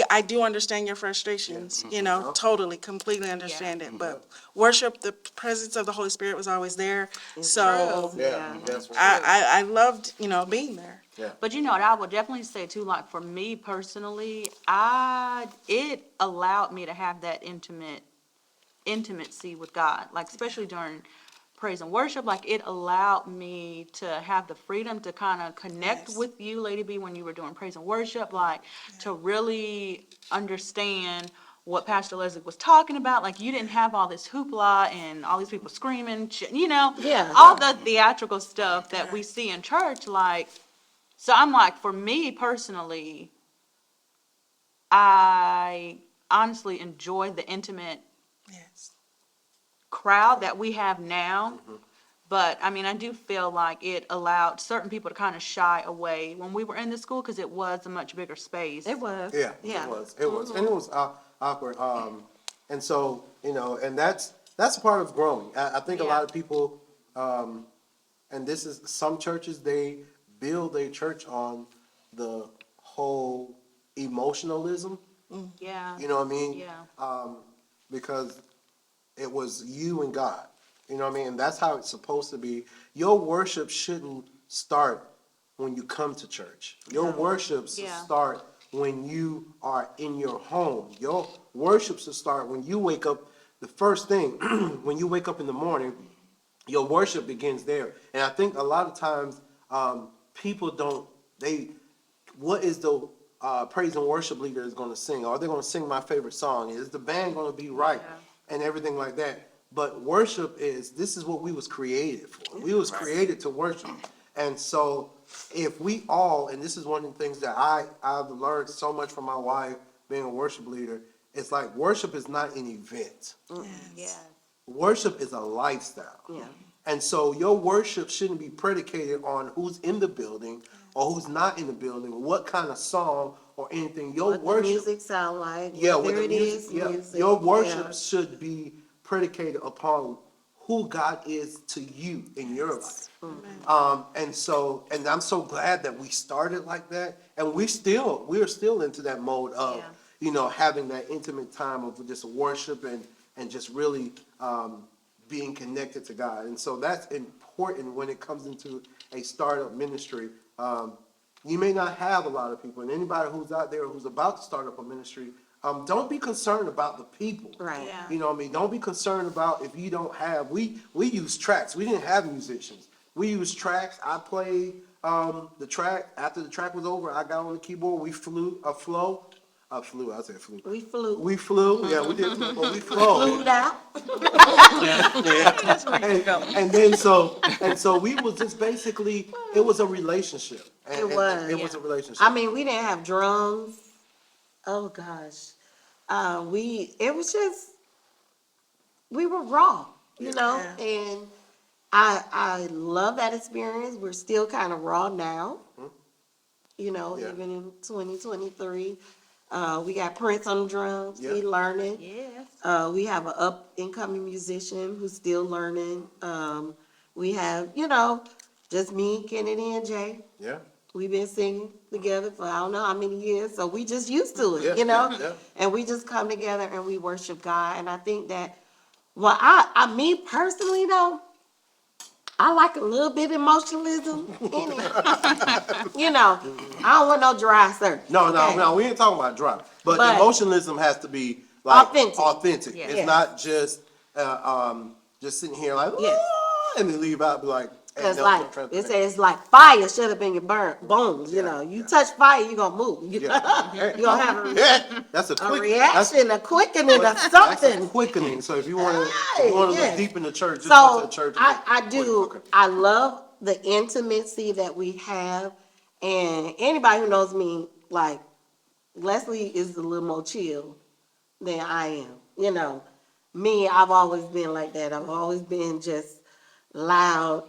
I do understand your frustrations, you know, totally, completely understand it. But worship, the presence of the Holy Spirit was always there. So Yeah, that's right. I loved, you know, being there. But you know what, I would definitely say too, like for me personally, it allowed me to have that intimacy with God, like especially during praise and worship, like it allowed me to have the freedom to kind of connect Yes. with you, Lady B, when you were doing praise and worship, like to really understand what Pastor Leslie was talking about. Like you didn't have all this hoopla and all these people screaming, you know, Yeah. all the theatrical stuff that we see in church. Like, so I'm like, for me personally, I honestly enjoy the intimate Yes. crowd that we have now. But I mean, I do feel like it allowed certain people to kind of shy away when we were in the school because it was a much bigger space. It was. Yeah, Yeah. it was, and it was awkward. And so, you know, and that's a part of growing. I think a lot of people, and this is, some churches, they build their church on the whole emotionalism, Yeah. you know what I mean? Yeah. Because it was you and God, you know what I mean? And that's how it's supposed to be. Your worship shouldn't start when you come to church. Your worship should Yeah. start when you are in your home. Your worship should start when you wake up. The first thing, when you wake up in the morning, your worship begins there. And I think a lot of times, people don't, what is the praise and worship leader is going to sing? Are they going to sing my favorite song? Is the band going to be right? And everything like that. But worship this is what we was created for. We was created to worship. And so if we all, and this is one of the things that I've learned so much from my wife being a worship leader, it's like worship is not an event. Yeah. Worship is a lifestyle. Yeah. And so your worship shouldn't be predicated on who's in the building or who's not in the building, what kind of song or anything. Your What the worship, music sound like, yeah, what whether the it music, is yeah, music. your worship Yeah. should be predicated upon who God is to you in your life. And I'm so glad that we started like that, and we're still into that mode of, Yeah. you know, having that intimate time of just worship and just really, being connected to God. And so that's important when it comes into a startup ministry. You may not have a lot of people, and anybody who's out there who's about to start up a ministry, don't be concerned about the people. Right. Yeah. You know what I mean? Don't be concerned about if you don't have, we use tracks. We didn't have musicians. We used tracks. I played, the track. After the track was over, I got on the keyboard. We flew. I said flew. We flew. We flew, yeah, we did, but we flowed. Flew out. And so we was just basically, it was a relationship. It was. It was a relationship. I mean, we didn't have drums. Oh gosh. It was just, we were raw, you know, and I love that experience. We're still kind of raw now, you know, Yeah. even in 2023. We got Prince on the drums. Yeah. He learning. Yes. We have an up-and-coming musician who's still learning. We have, you know, just me, Kennedy, and Jay. Yeah, We've been singing together for I don't know how many years, so we just used to it, Yeah, you know? yeah. And we just come together and we worship God. And I think that, well, me personally though, I like a little bit of emotionalism in it. You know, I don't want no dry service. no, okay? we ain't talking about drop, but But- emotionalism has to be like Authentic. Yeah. It's Yes. not just sitting here like, Yes. "Ah," and then leave out, be like, hey, Cause no, like, don't try to- it says like fire shut up in your bones, you Yeah, know? You yeah. touch fire, you gonna move. You Yeah. you gonna have a Yeah, that's a quick reaction, a quickening or That's a something. quickening. So if you want Right, to look yes. deep in the church, just go to So the church. I do, Okay. I love the intimacy that we have. And anybody who knows me, like, Leslie is a little more chill than I am. You know, me, I've always been like that. I've always been just loud,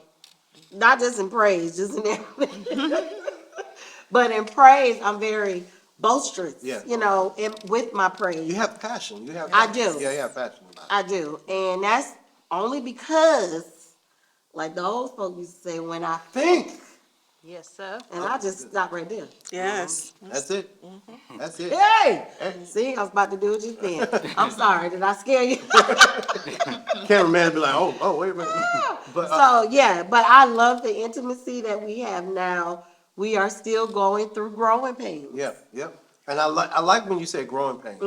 not just in praise, just in everything. But in praise, I'm very boisterous, Yeah. you know, with my You praise. have passion. You have. I do. Yeah, you have passion about it. I do. And that's Only because, like the old folks used to say, when I think, Yes, sir. and I just stop right there. Yes. That's it. That's it. Hey! Hey. See, I was about to do it just then. I'm sorry, did I scare you? Cameraman be like, oh, wait a minute. But, So, yeah, but I love the intimacy that we have now. We are still going through growing pains. Yep. And I like when you say growing pains.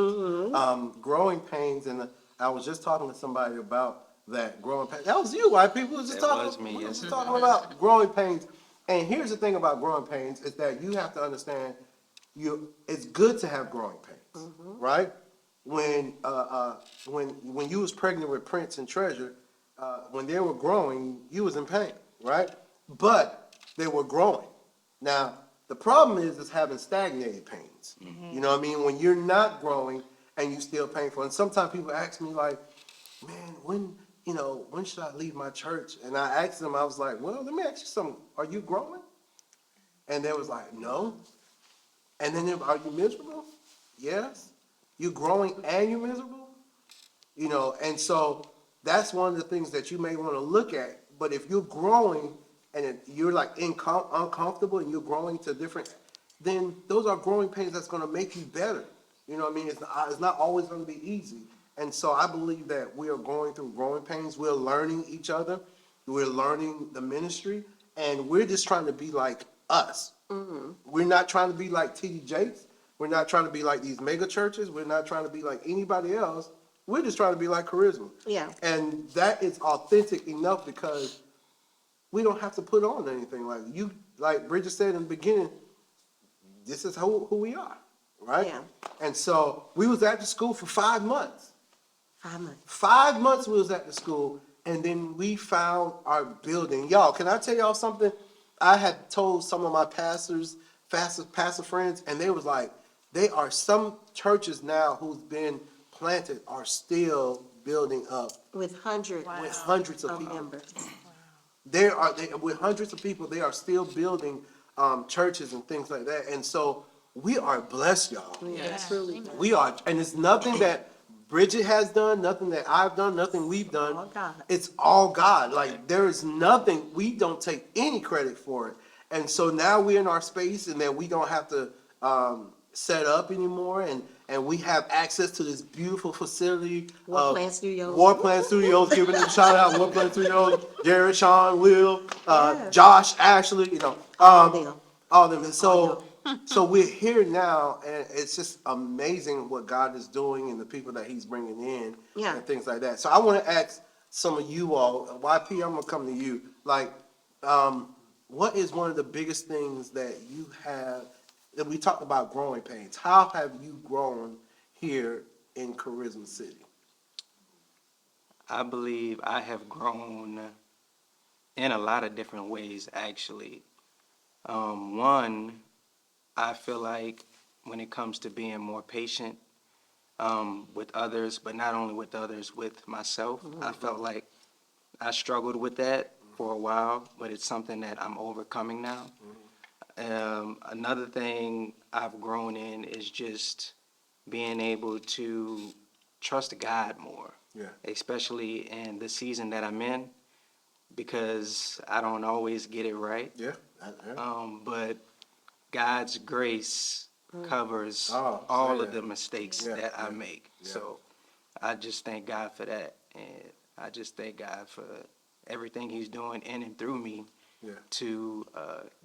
Growing pains, and I was just talking to somebody about that growing pains. That was you, white people. We was just That talking. was me, We was yes, just it talking was. about growing pains. And here's the thing about growing pains is that you have to understand, it's good to have growing pains, right? When you was pregnant with Prince and Treasure, when they were growing, you was in pain, right? But they were growing. Now, the problem is having stagnated pains. You know what I mean? When you're not growing and you still painful. And sometimes people ask me like, man, when should I leave my church? And I asked them, I was like, well, let me ask you something. Are you growing? And they was like, no. And then are you miserable? Yes. You're growing and you're miserable? And so that's one of the things that you may want to look at. But if you're growing and you're like uncomfortable and you're growing to different, then those are growing pains that's going to make you better. You know what I mean? It's not always going to be easy. And so I believe that we are going through growing pains. We're learning each other. We're learning the ministry. And we're just trying to be like us. We're not trying to be like T.D. Jakes. We're not trying to be like these mega churches. We're not trying to be like anybody else. We're just trying to be like Charisma. Yeah. And that is authentic enough because we don't have to put on anything. Like Bridget said in the beginning, this is who we are, right? Yeah. And so we was at the school for 5 months. 5 months. 5 months we was at the school, and then we found our building. Y'all, can I tell y'all something? I had told some of my pastor friends, and they was like, they are some churches now who's been planted are still building up With hundreds with hundreds of of people. members. With hundreds of people, they are still building churches and things like that. And so we are blessed, y'all. Yeah, truly. We are, and it's nothing that Bridget has done, nothing that I've done, nothing we've done. All God. It's all God. Like there is nothing, we don't take any credit for it. And so now we're in our space and that we don't have to set up anymore and we have access to this beautiful facility. War Plant Studios. War Plant Studios, giving them a shout out, War Plant Studios, Jared, Sean, Will, Yeah. Josh, Ashley, All them. all of them. And so we're here now, and it's just amazing what God is doing and the people that He's bringing in Yeah. and things like that. So I want to ask some of you all, YP, I'm gonna come to you. Like, what is one of the biggest things that you have? That we talked about growing pains. How have you grown here in Charisma City? I believe I have grown in a lot of different ways, actually. One, I feel like when it comes to being more patient with others, but not only with others, with myself, I felt like I struggled with that for a while, but it's something that I'm overcoming now. Another thing I've grown in is just being able to trust God more. Yeah. Especially in the season that I'm in, because I don't always get it right. Yeah. But God's grace covers Oh, all say of that. the mistakes Yeah, that I yeah, make. yeah. So I just thank God for that. And I just thank God for everything He's doing in and through me Yeah. to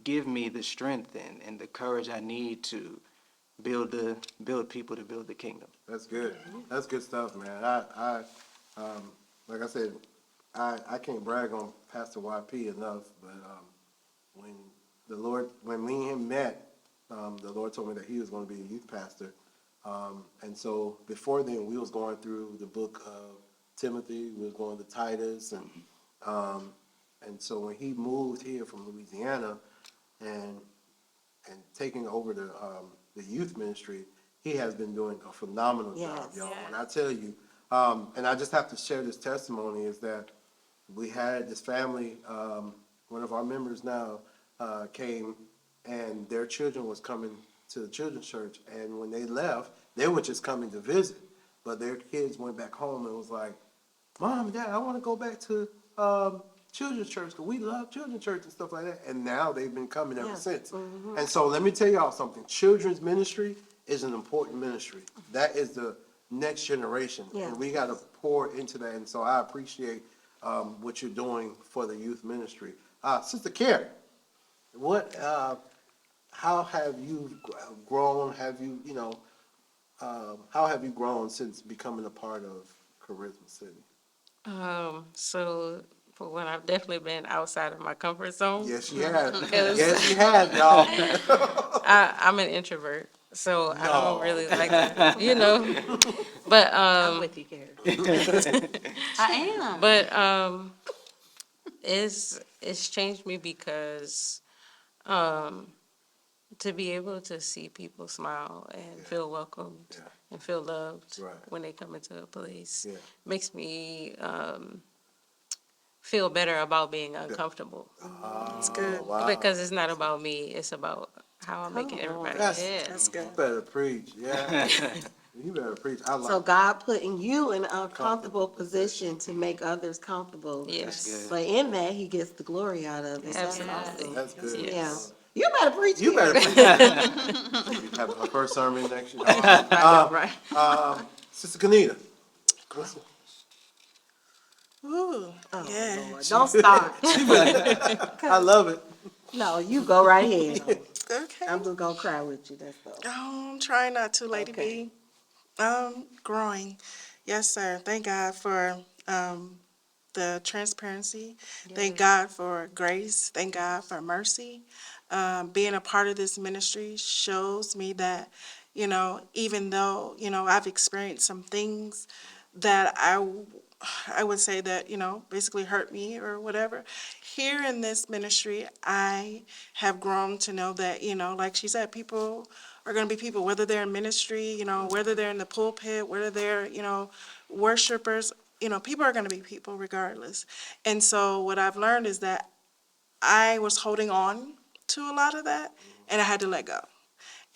give me the strength and the courage I need to build people to build the kingdom. That's good. That's good stuff, man. Like I said, I can't brag on Pastor YP enough, but when me and him met, the Lord told me that he was going to be a youth pastor. And so before then, we was going through the book of Timothy. We was going to Titus, and so when he moved here from Louisiana, and taking over the youth ministry, he has been doing a phenomenal job, Yes. y'all. Yes. And I tell you, and I just have to share this testimony is that we had this family, one of our members now came, and their children was coming to the children's church, and when they left, they were just coming to visit, but their kids went back home and was like, Mom, Dad, I want to go back to children's church because we love children's church and stuff like that. And now they've been coming ever Yeah. since. And so let me tell y'all something. Children's ministry is an important ministry. That is the next generation. Yeah. And we got to pour into that. And so I appreciate what you're doing for the youth ministry. Sister Carrie, how have you grown? How have you grown since becoming a part of Charisma City? So for one, I've definitely been outside of my comfort zone. Yes, you have. Because- Yes, you have, y'all. I'm an introvert, so I No. don't really like that, you know. But I'm with you, Carrie. I am. But it's changed me because to be able to see people smile and feel welcomed Yeah. and feel loved Right. when they come into a place Yeah. makes me feel better about being uncomfortable. It's good. Wow. Because it's not about me, it's about how I'm making everybody That's, feel. That's good. you better preach, yeah. You better preach. I like So God putting you in an uncomfortable position to make others comfortable. Yes. But in that, he gets the glory out of it. That's Absolutely. awesome. That's good. Yeah. Yes. You better preach You here. better preach. You have my first sermon next year. Right. Sister Kanita. what's- Ooh, Oh, yeah. Lord. Don't start. I love it. No, you go right ahead. Okay. I'm just gonna cry with you, that's all. I'm trying not to, Lady Okay. B. Growing. Yes, sir. Thank God for the transparency. Thank God for grace. Thank God for mercy. Being a part of this ministry shows me that, even though, I've experienced some things that I would say that, basically hurt me or whatever. Here in this ministry, I have grown to know that, like she said, people are going to be people, whether they're in ministry, whether they're in the pulpit, whether they're, worshipers, people are going to be people regardless. And so what I've learned is that I was holding on to a lot of that and I had to let go.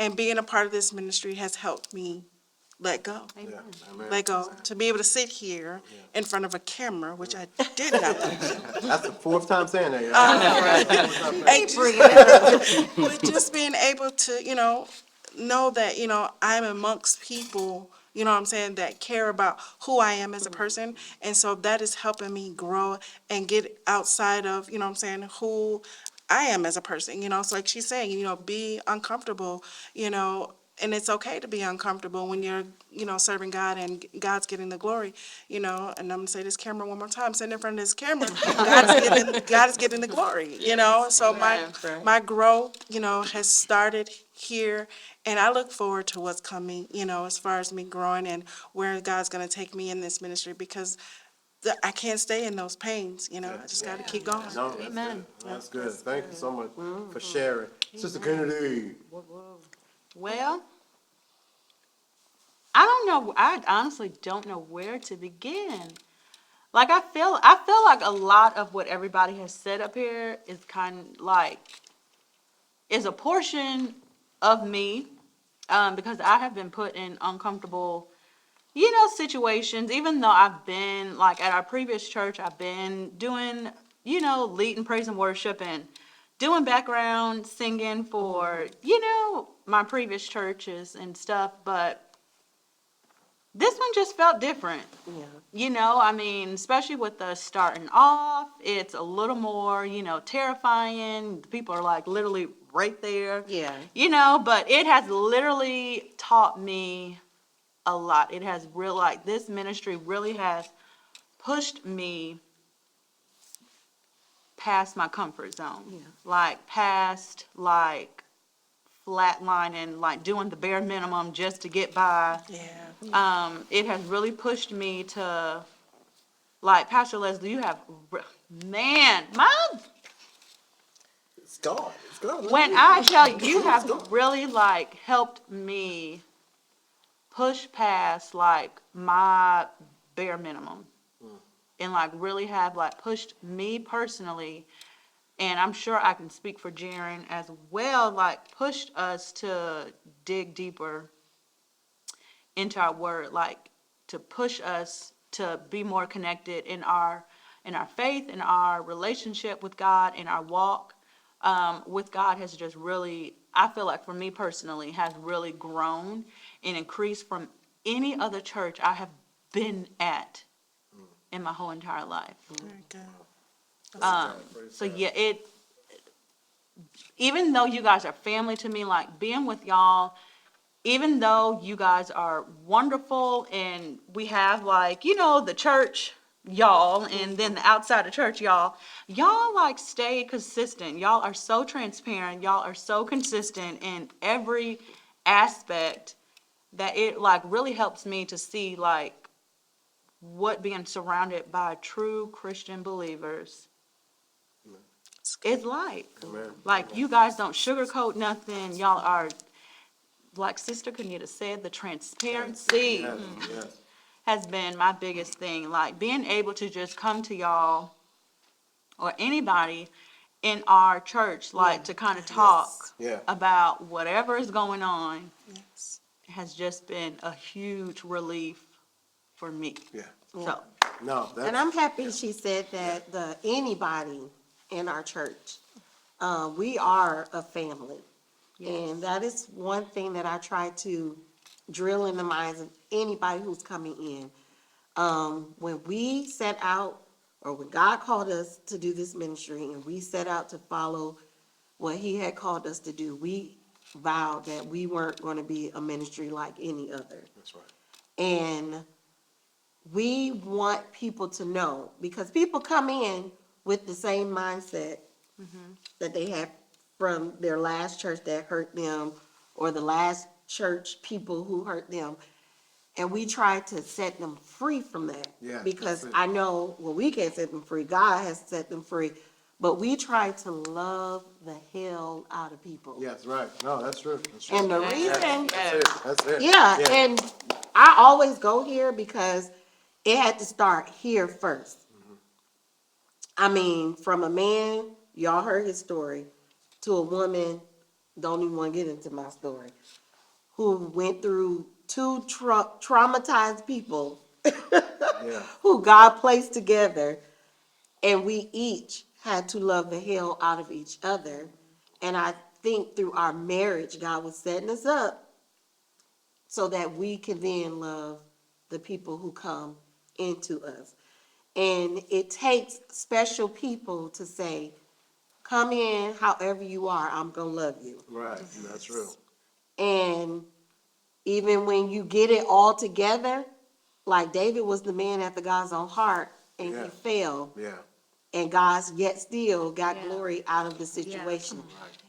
And being a part of this ministry has helped me let go. Yeah, amen. Let go. To be able to sit here in front of a camera, which I did not want to do. That's the fourth time saying that, y'all. Fourth time saying And Bring it up. but just being able to, know that, I'm amongst people, what I'm saying, that care about who I am as a person. And so that is helping me grow and get outside of, what I'm saying, who I am as a person, So like she's saying, be uncomfortable, and it's okay to be uncomfortable when you're, serving God and God's getting the glory, and I'm gonna say this camera one more time, sitting in front of this camera, God is getting the glory, So my growth, has started here, and I look forward to what's coming, as far as me growing and where God's gonna take me in this ministry, because I can't stay in those pains, I just gotta keep going. No, that's Amen. good. That's good. Thank you so much for sharing. Sister Kennedy. Well, I don't know. I honestly don't know where to begin. Like I feel like a lot of what everybody has said up here is kind of like is a portion of me, because I have been put in uncomfortable, situations. Even though I've been like at our previous church, I've been doing, leading praise and worship and doing background singing for, my previous churches and stuff, but this one just felt different. Yeah. I mean, especially with us starting off, it's a little more, terrifying. People are like literally right there. Yeah. But it has literally taught me a lot. It has this ministry really has pushed me past my comfort zone. Yeah. Like past flatlining, like doing the bare minimum just to get by. Yeah. It has really pushed me to, like, Pastor Leslie, man, It's gone. It's gone. when I tell you, you have really, helped me push past, my bare minimum. And, really have, pushed me personally, and I'm sure I can speak for Jaren as well, pushed us to dig deeper into our word, to push us to be more connected in our faith, in our relationship with God, in our walk with God has just really, I feel like for me personally, has really grown and increased from any other church I have been at in my whole entire life. Very good. So yeah, even though you guys are family to me, like being with y'all, even though you guys are wonderful and we have like, the church y'all and then the outside of church y'all like stay consistent. Y'all are so transparent. Y'all are so consistent in every aspect that it like really helps me to see like what being surrounded by true Christian believers is like. Amen. Like you guys don't sugarcoat nothing. Y'all are, like Sister Kenita said, the transparency Yes, yes. has been my biggest thing. Like being able to just come to y'all or anybody in our church, like to kind of talk Yeah. about whatever is going on Yes. has just been a huge relief for me. Yeah. So, No, And that's, I'm happy she said that anybody in our church, we are a family. And that is one thing that I try to drill in the minds of anybody who's coming in. When we set out, or when God called us to do this ministry, and we set out to follow what He had called us to do, we vowed that we weren't going to be a ministry like any other. that's right. And we want people to know, because people come in with the same mindset that they had from their last church that hurt them, or the last church people who hurt them. And we try to set them free from that. Yeah, Because that's it. I know, well, we can't set them free. God has set them free. But we try to love the hell out of people. Yes, right. No, that's true. That's true. And the reason, That's it. That's it. yeah, and I always go here because it had to start here first. I mean, from a man, y'all heard his story, to a woman, don't even want to get into my story, who went through two traumatized people Yeah. who God placed together, and we each had to love the hell out of each other. And I think through our marriage, God was setting us up so that we can then love the people who come into us. And it takes special people to say, come in however you are, I'm going to love you. Right. That's true. And even when you get it all together, like David was the man after God's own heart, and Yeah. he fell, Yeah. and God's yet still got Yeah. glory out of the situation.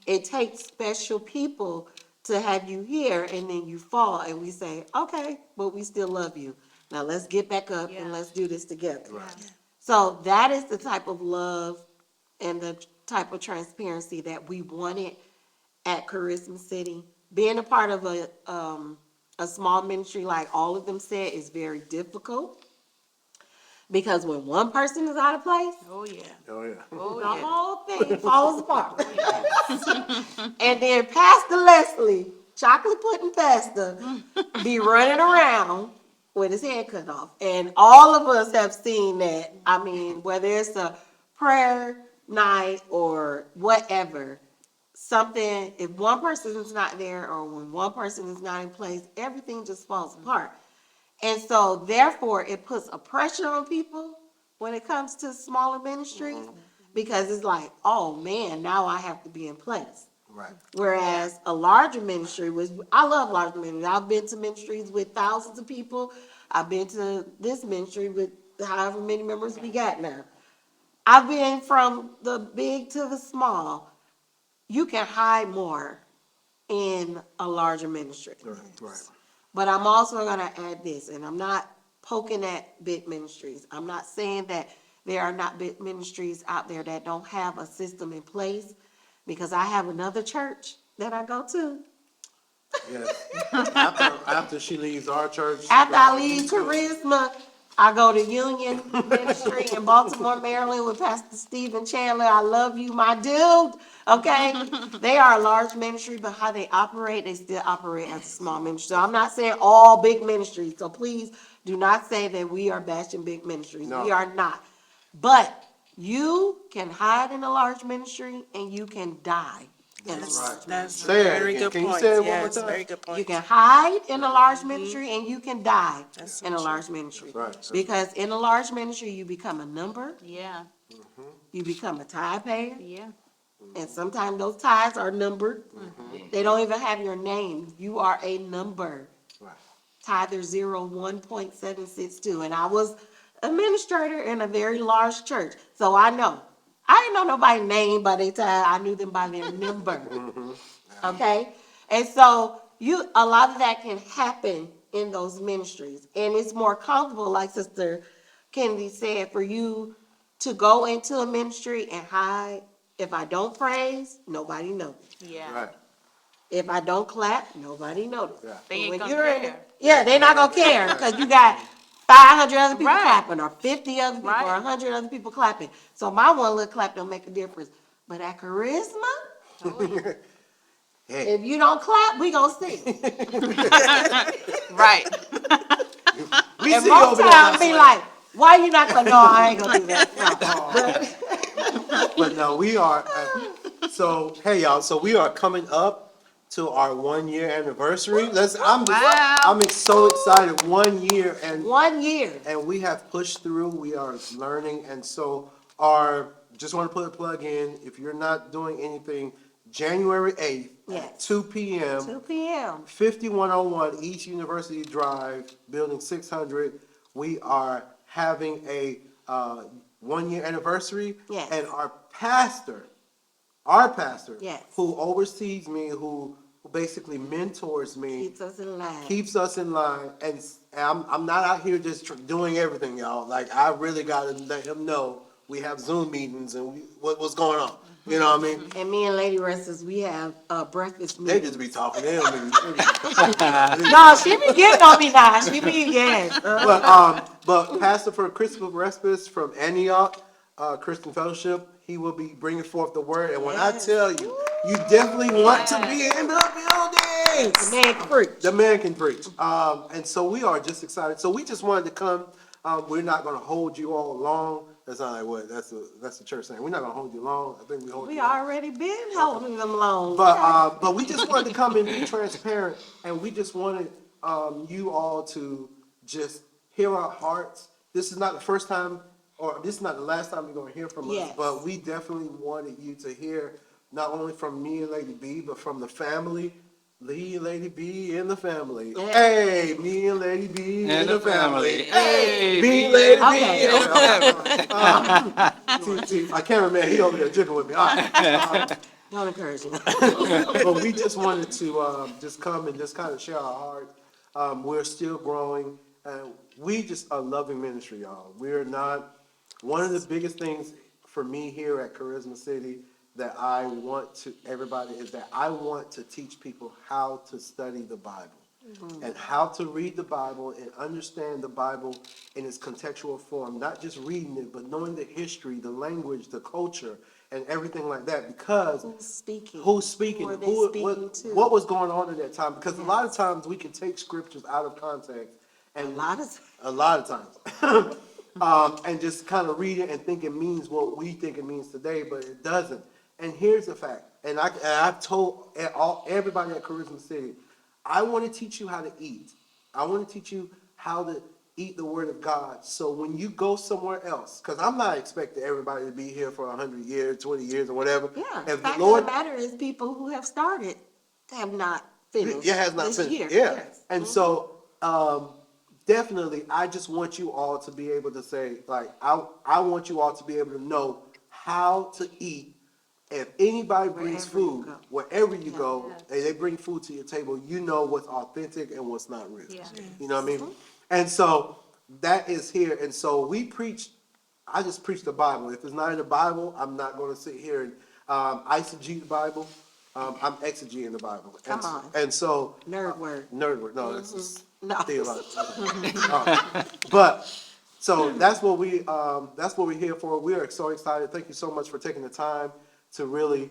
It takes special people to have you here, and then you fall, and we say, okay, but we still love you. Now let's get back up Yeah. and let's do this together. Right. So that is the type of love and the type of transparency that we wanted at Charisma City. Being a part of a small ministry, like all of them said, is very difficult. Because when one person is out of place, oh yeah. Oh, yeah. the whole thing falls apart. And then Pastor Leslie, chocolate pudding pastor, be running around with his head cut off. And all of us have seen that. I mean, whether it's a prayer night or whatever, something, if one person is not there or when one person is not in place, everything just falls apart. And so therefore, it puts a pressure on people when it comes to smaller ministries, because it's like, oh man, now I have to be in place. Right. Whereas a larger ministry was, I love larger ministries. I've been to ministries with thousands of people. I've been to this ministry with however many members we got now. I've been from the big to the small. You can hide more in a larger ministry. Right. Right. But I'm also gonna add this, and I'm not poking at big ministries. I'm not saying that there are not big ministries out there that don't have a system in place, because I have another church that I go to. Yes. After she leaves our church. After I leave Charisma, I go to Union Ministry in Baltimore, Maryland with Pastor Stephen Chandler. I love you, my dude, okay? They are a large ministry, but how they operate, they still operate as a small ministry. So I'm not saying all big ministries, so please do not say that we are bashing big ministries. No. We are not. But you can hide in a large ministry and you can die in a large ministry. That's Say it very again. good Can you point. say it one more Yes, time? very good You point. can hide in a large ministry and you can die That's in a so large ministry. right. Because in a large ministry, you become a number, Yeah, you become a tithe payer, yeah. and sometimes those tithes are numbered. They don't even have your name. You are a number. Right. Tither 1.762. And I was administrator in a very large church, so I know. I didn't know nobody's name by their tithe. I knew them by their number. Okay? And so a lot of that can happen in those ministries. And it's more comfortable, like Sister Kennedy said, for you to go into a ministry and hide. If I don't praise, nobody knows. Yeah. Right. If I don't clap, nobody notices. Yeah. They ain't When gonna you're in care. yeah, they're not gonna care because you got 500 other people Right. clapping, or 50 other people, or Right. 100 other people clapping. So my one little clap don't make a difference. But at charisma, Hey, if you don't clap, we gonna see. Right. we And see you most over there. times be Jocelyn. like, why you not gonna? No, I ain't gonna do that. No. But no, we are. So hey, y'all. So we are coming up to our 1 year anniversary. Wow. I'm so excited. 1 year and 1 year. and we have pushed through. We are learning, and so just want to put a plug in. If you're not doing anything, January 8th Yes. at 2 p.m. 2 p.m. 5101 East University Drive, Building 600. We are having a 1 year anniversary. Yes. And our pastor, Yes. who oversees me, who basically mentors me, Keeps us in line. keeps us in line. And I'm not out here just doing everything, y'all. Like, I really got to let him know we have Zoom meetings and what's going on. You know what I mean? And me and Lady Restless, we have breakfast They meetings. just be talking. They don't be. No, she be getting on me now. She be, yes. But Pastor for Christopher Respis from Antioch Christian Fellowship, he will be bringing forth the word. And when I Yes. tell you, you definitely want to be in the building. The man can preach. The man can preach. And so we are just excited. So we just wanted to come. We're not going to hold you all long. That's not like what that's the church saying. We're not going to hold you long. I think we hold We you long. already been holding them long. But we just wanted to come and be transparent, and we just wanted you all to just hear our hearts. This is not the first time, or this is not the last time you're going to hear from us. Yes. But we definitely wanted you to hear not only from me and Lady B, but from the family. Lee and Lady B in the family. Yeah. Hey, me and Lady B in the family. Hey, B, Lady B. Okay. in the family. See, I can't remember. He over there jiggling with me. All right. Don't encourage me. But we just wanted to just come and just kind of share our heart. We're still growing, and we just are loving ministry, y'all. We're not, one of the biggest things for me here at Charisma City that I want to everybody is that I want to teach people how to study the Bible. And how to read the Bible and understand the Bible in its contextual form, not just reading it, but knowing the history, the language, the culture, and everything like that. Because Who's speaking? who's speaking? Who are they Who, speaking to? what was going on at that time? Because a lot of times we can take scriptures out of context, and A lot of times, and just kind of read it and think it means what we think it means today, but it doesn't. And here's the fact, and I've told everybody at Charisma City, I want to teach you how to eat. I want to teach you how to eat the Word of God. So when you go somewhere else, because I'm not expecting everybody to be here for 100 years, 20 years, or whatever. Yeah. If Fact the Lord of the matter is, people who have started have not finished. Yeah, has not this finished. year. Yeah. Yes. And so, definitely, I just want you all to be able to say, like, I want you all to be able to know how to eat. If anybody brings Wherever you food, go. wherever you go, and they bring food to your table, you know what's authentic and what's not real. Yeah. You know what I mean? And so, that is here. And so, I just preach the Bible. If it's not in the Bible, I'm not going to sit here and eisegete the Bible. I'm exegeting the Bible. Come on. And so, Nerd word. nerd word. No, this is No. theological. But So that's what we're here for. We are so excited. Thank you so much for taking the time to really,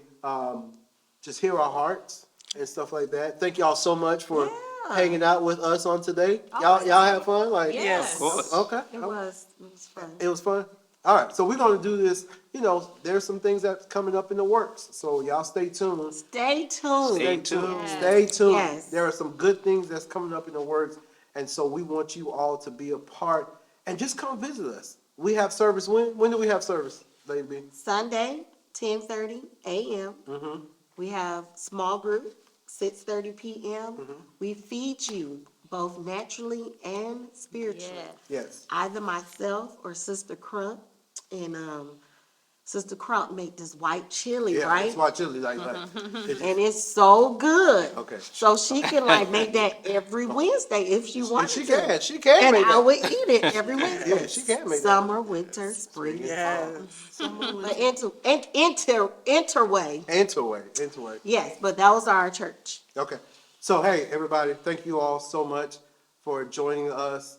just hear our hearts and stuff like that. Thank y'all so much for hanging out with us on today. Y'all have fun? Like, Yes. Of course. okay. It was fun. It was fun. All right, so we're gonna do this. You know, there's some things that's coming up in the works, so y'all stay tuned. Stay tuned. Stay tuned. tuned. Yes. Stay tuned. Yes. There are some good things that's coming up in the works, and so we want you all to be a part and just come visit us. We have service. When do we have service, Lady B? Sunday, 10:30 a.m. Mm-hmm. We have small group, 6:30 p.m. Mm-hmm. We feed you both naturally and spiritually. Yes. Yes. Either myself or Sister Crump, and Sister Crump make this white chili, Yeah. right? That's why chili like that. And it's so good. Okay. So she can like make that every Wednesday if she wanted She to. can. She can And make I that. would eat it every Wednesday. Yeah, she can make that. Summer, winter, spring, and Yes. fall. But interway. Interway. Yes, but that was our church. Okay. So, hey, everybody, thank you all so much for joining us.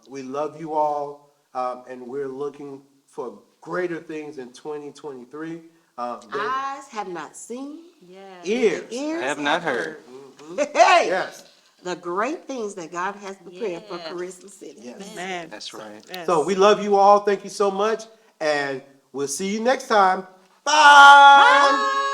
We love you all, and we're looking for greater things in 2023. Eyes have not seen, Yes. Ears. ears Have not heard. Hey, Yes. the great things that God has prepared for Yes. Charisma City. Yes. Man. That's right. Yes. So, we love you all. Thank you so much, and we'll see you next time. Bye.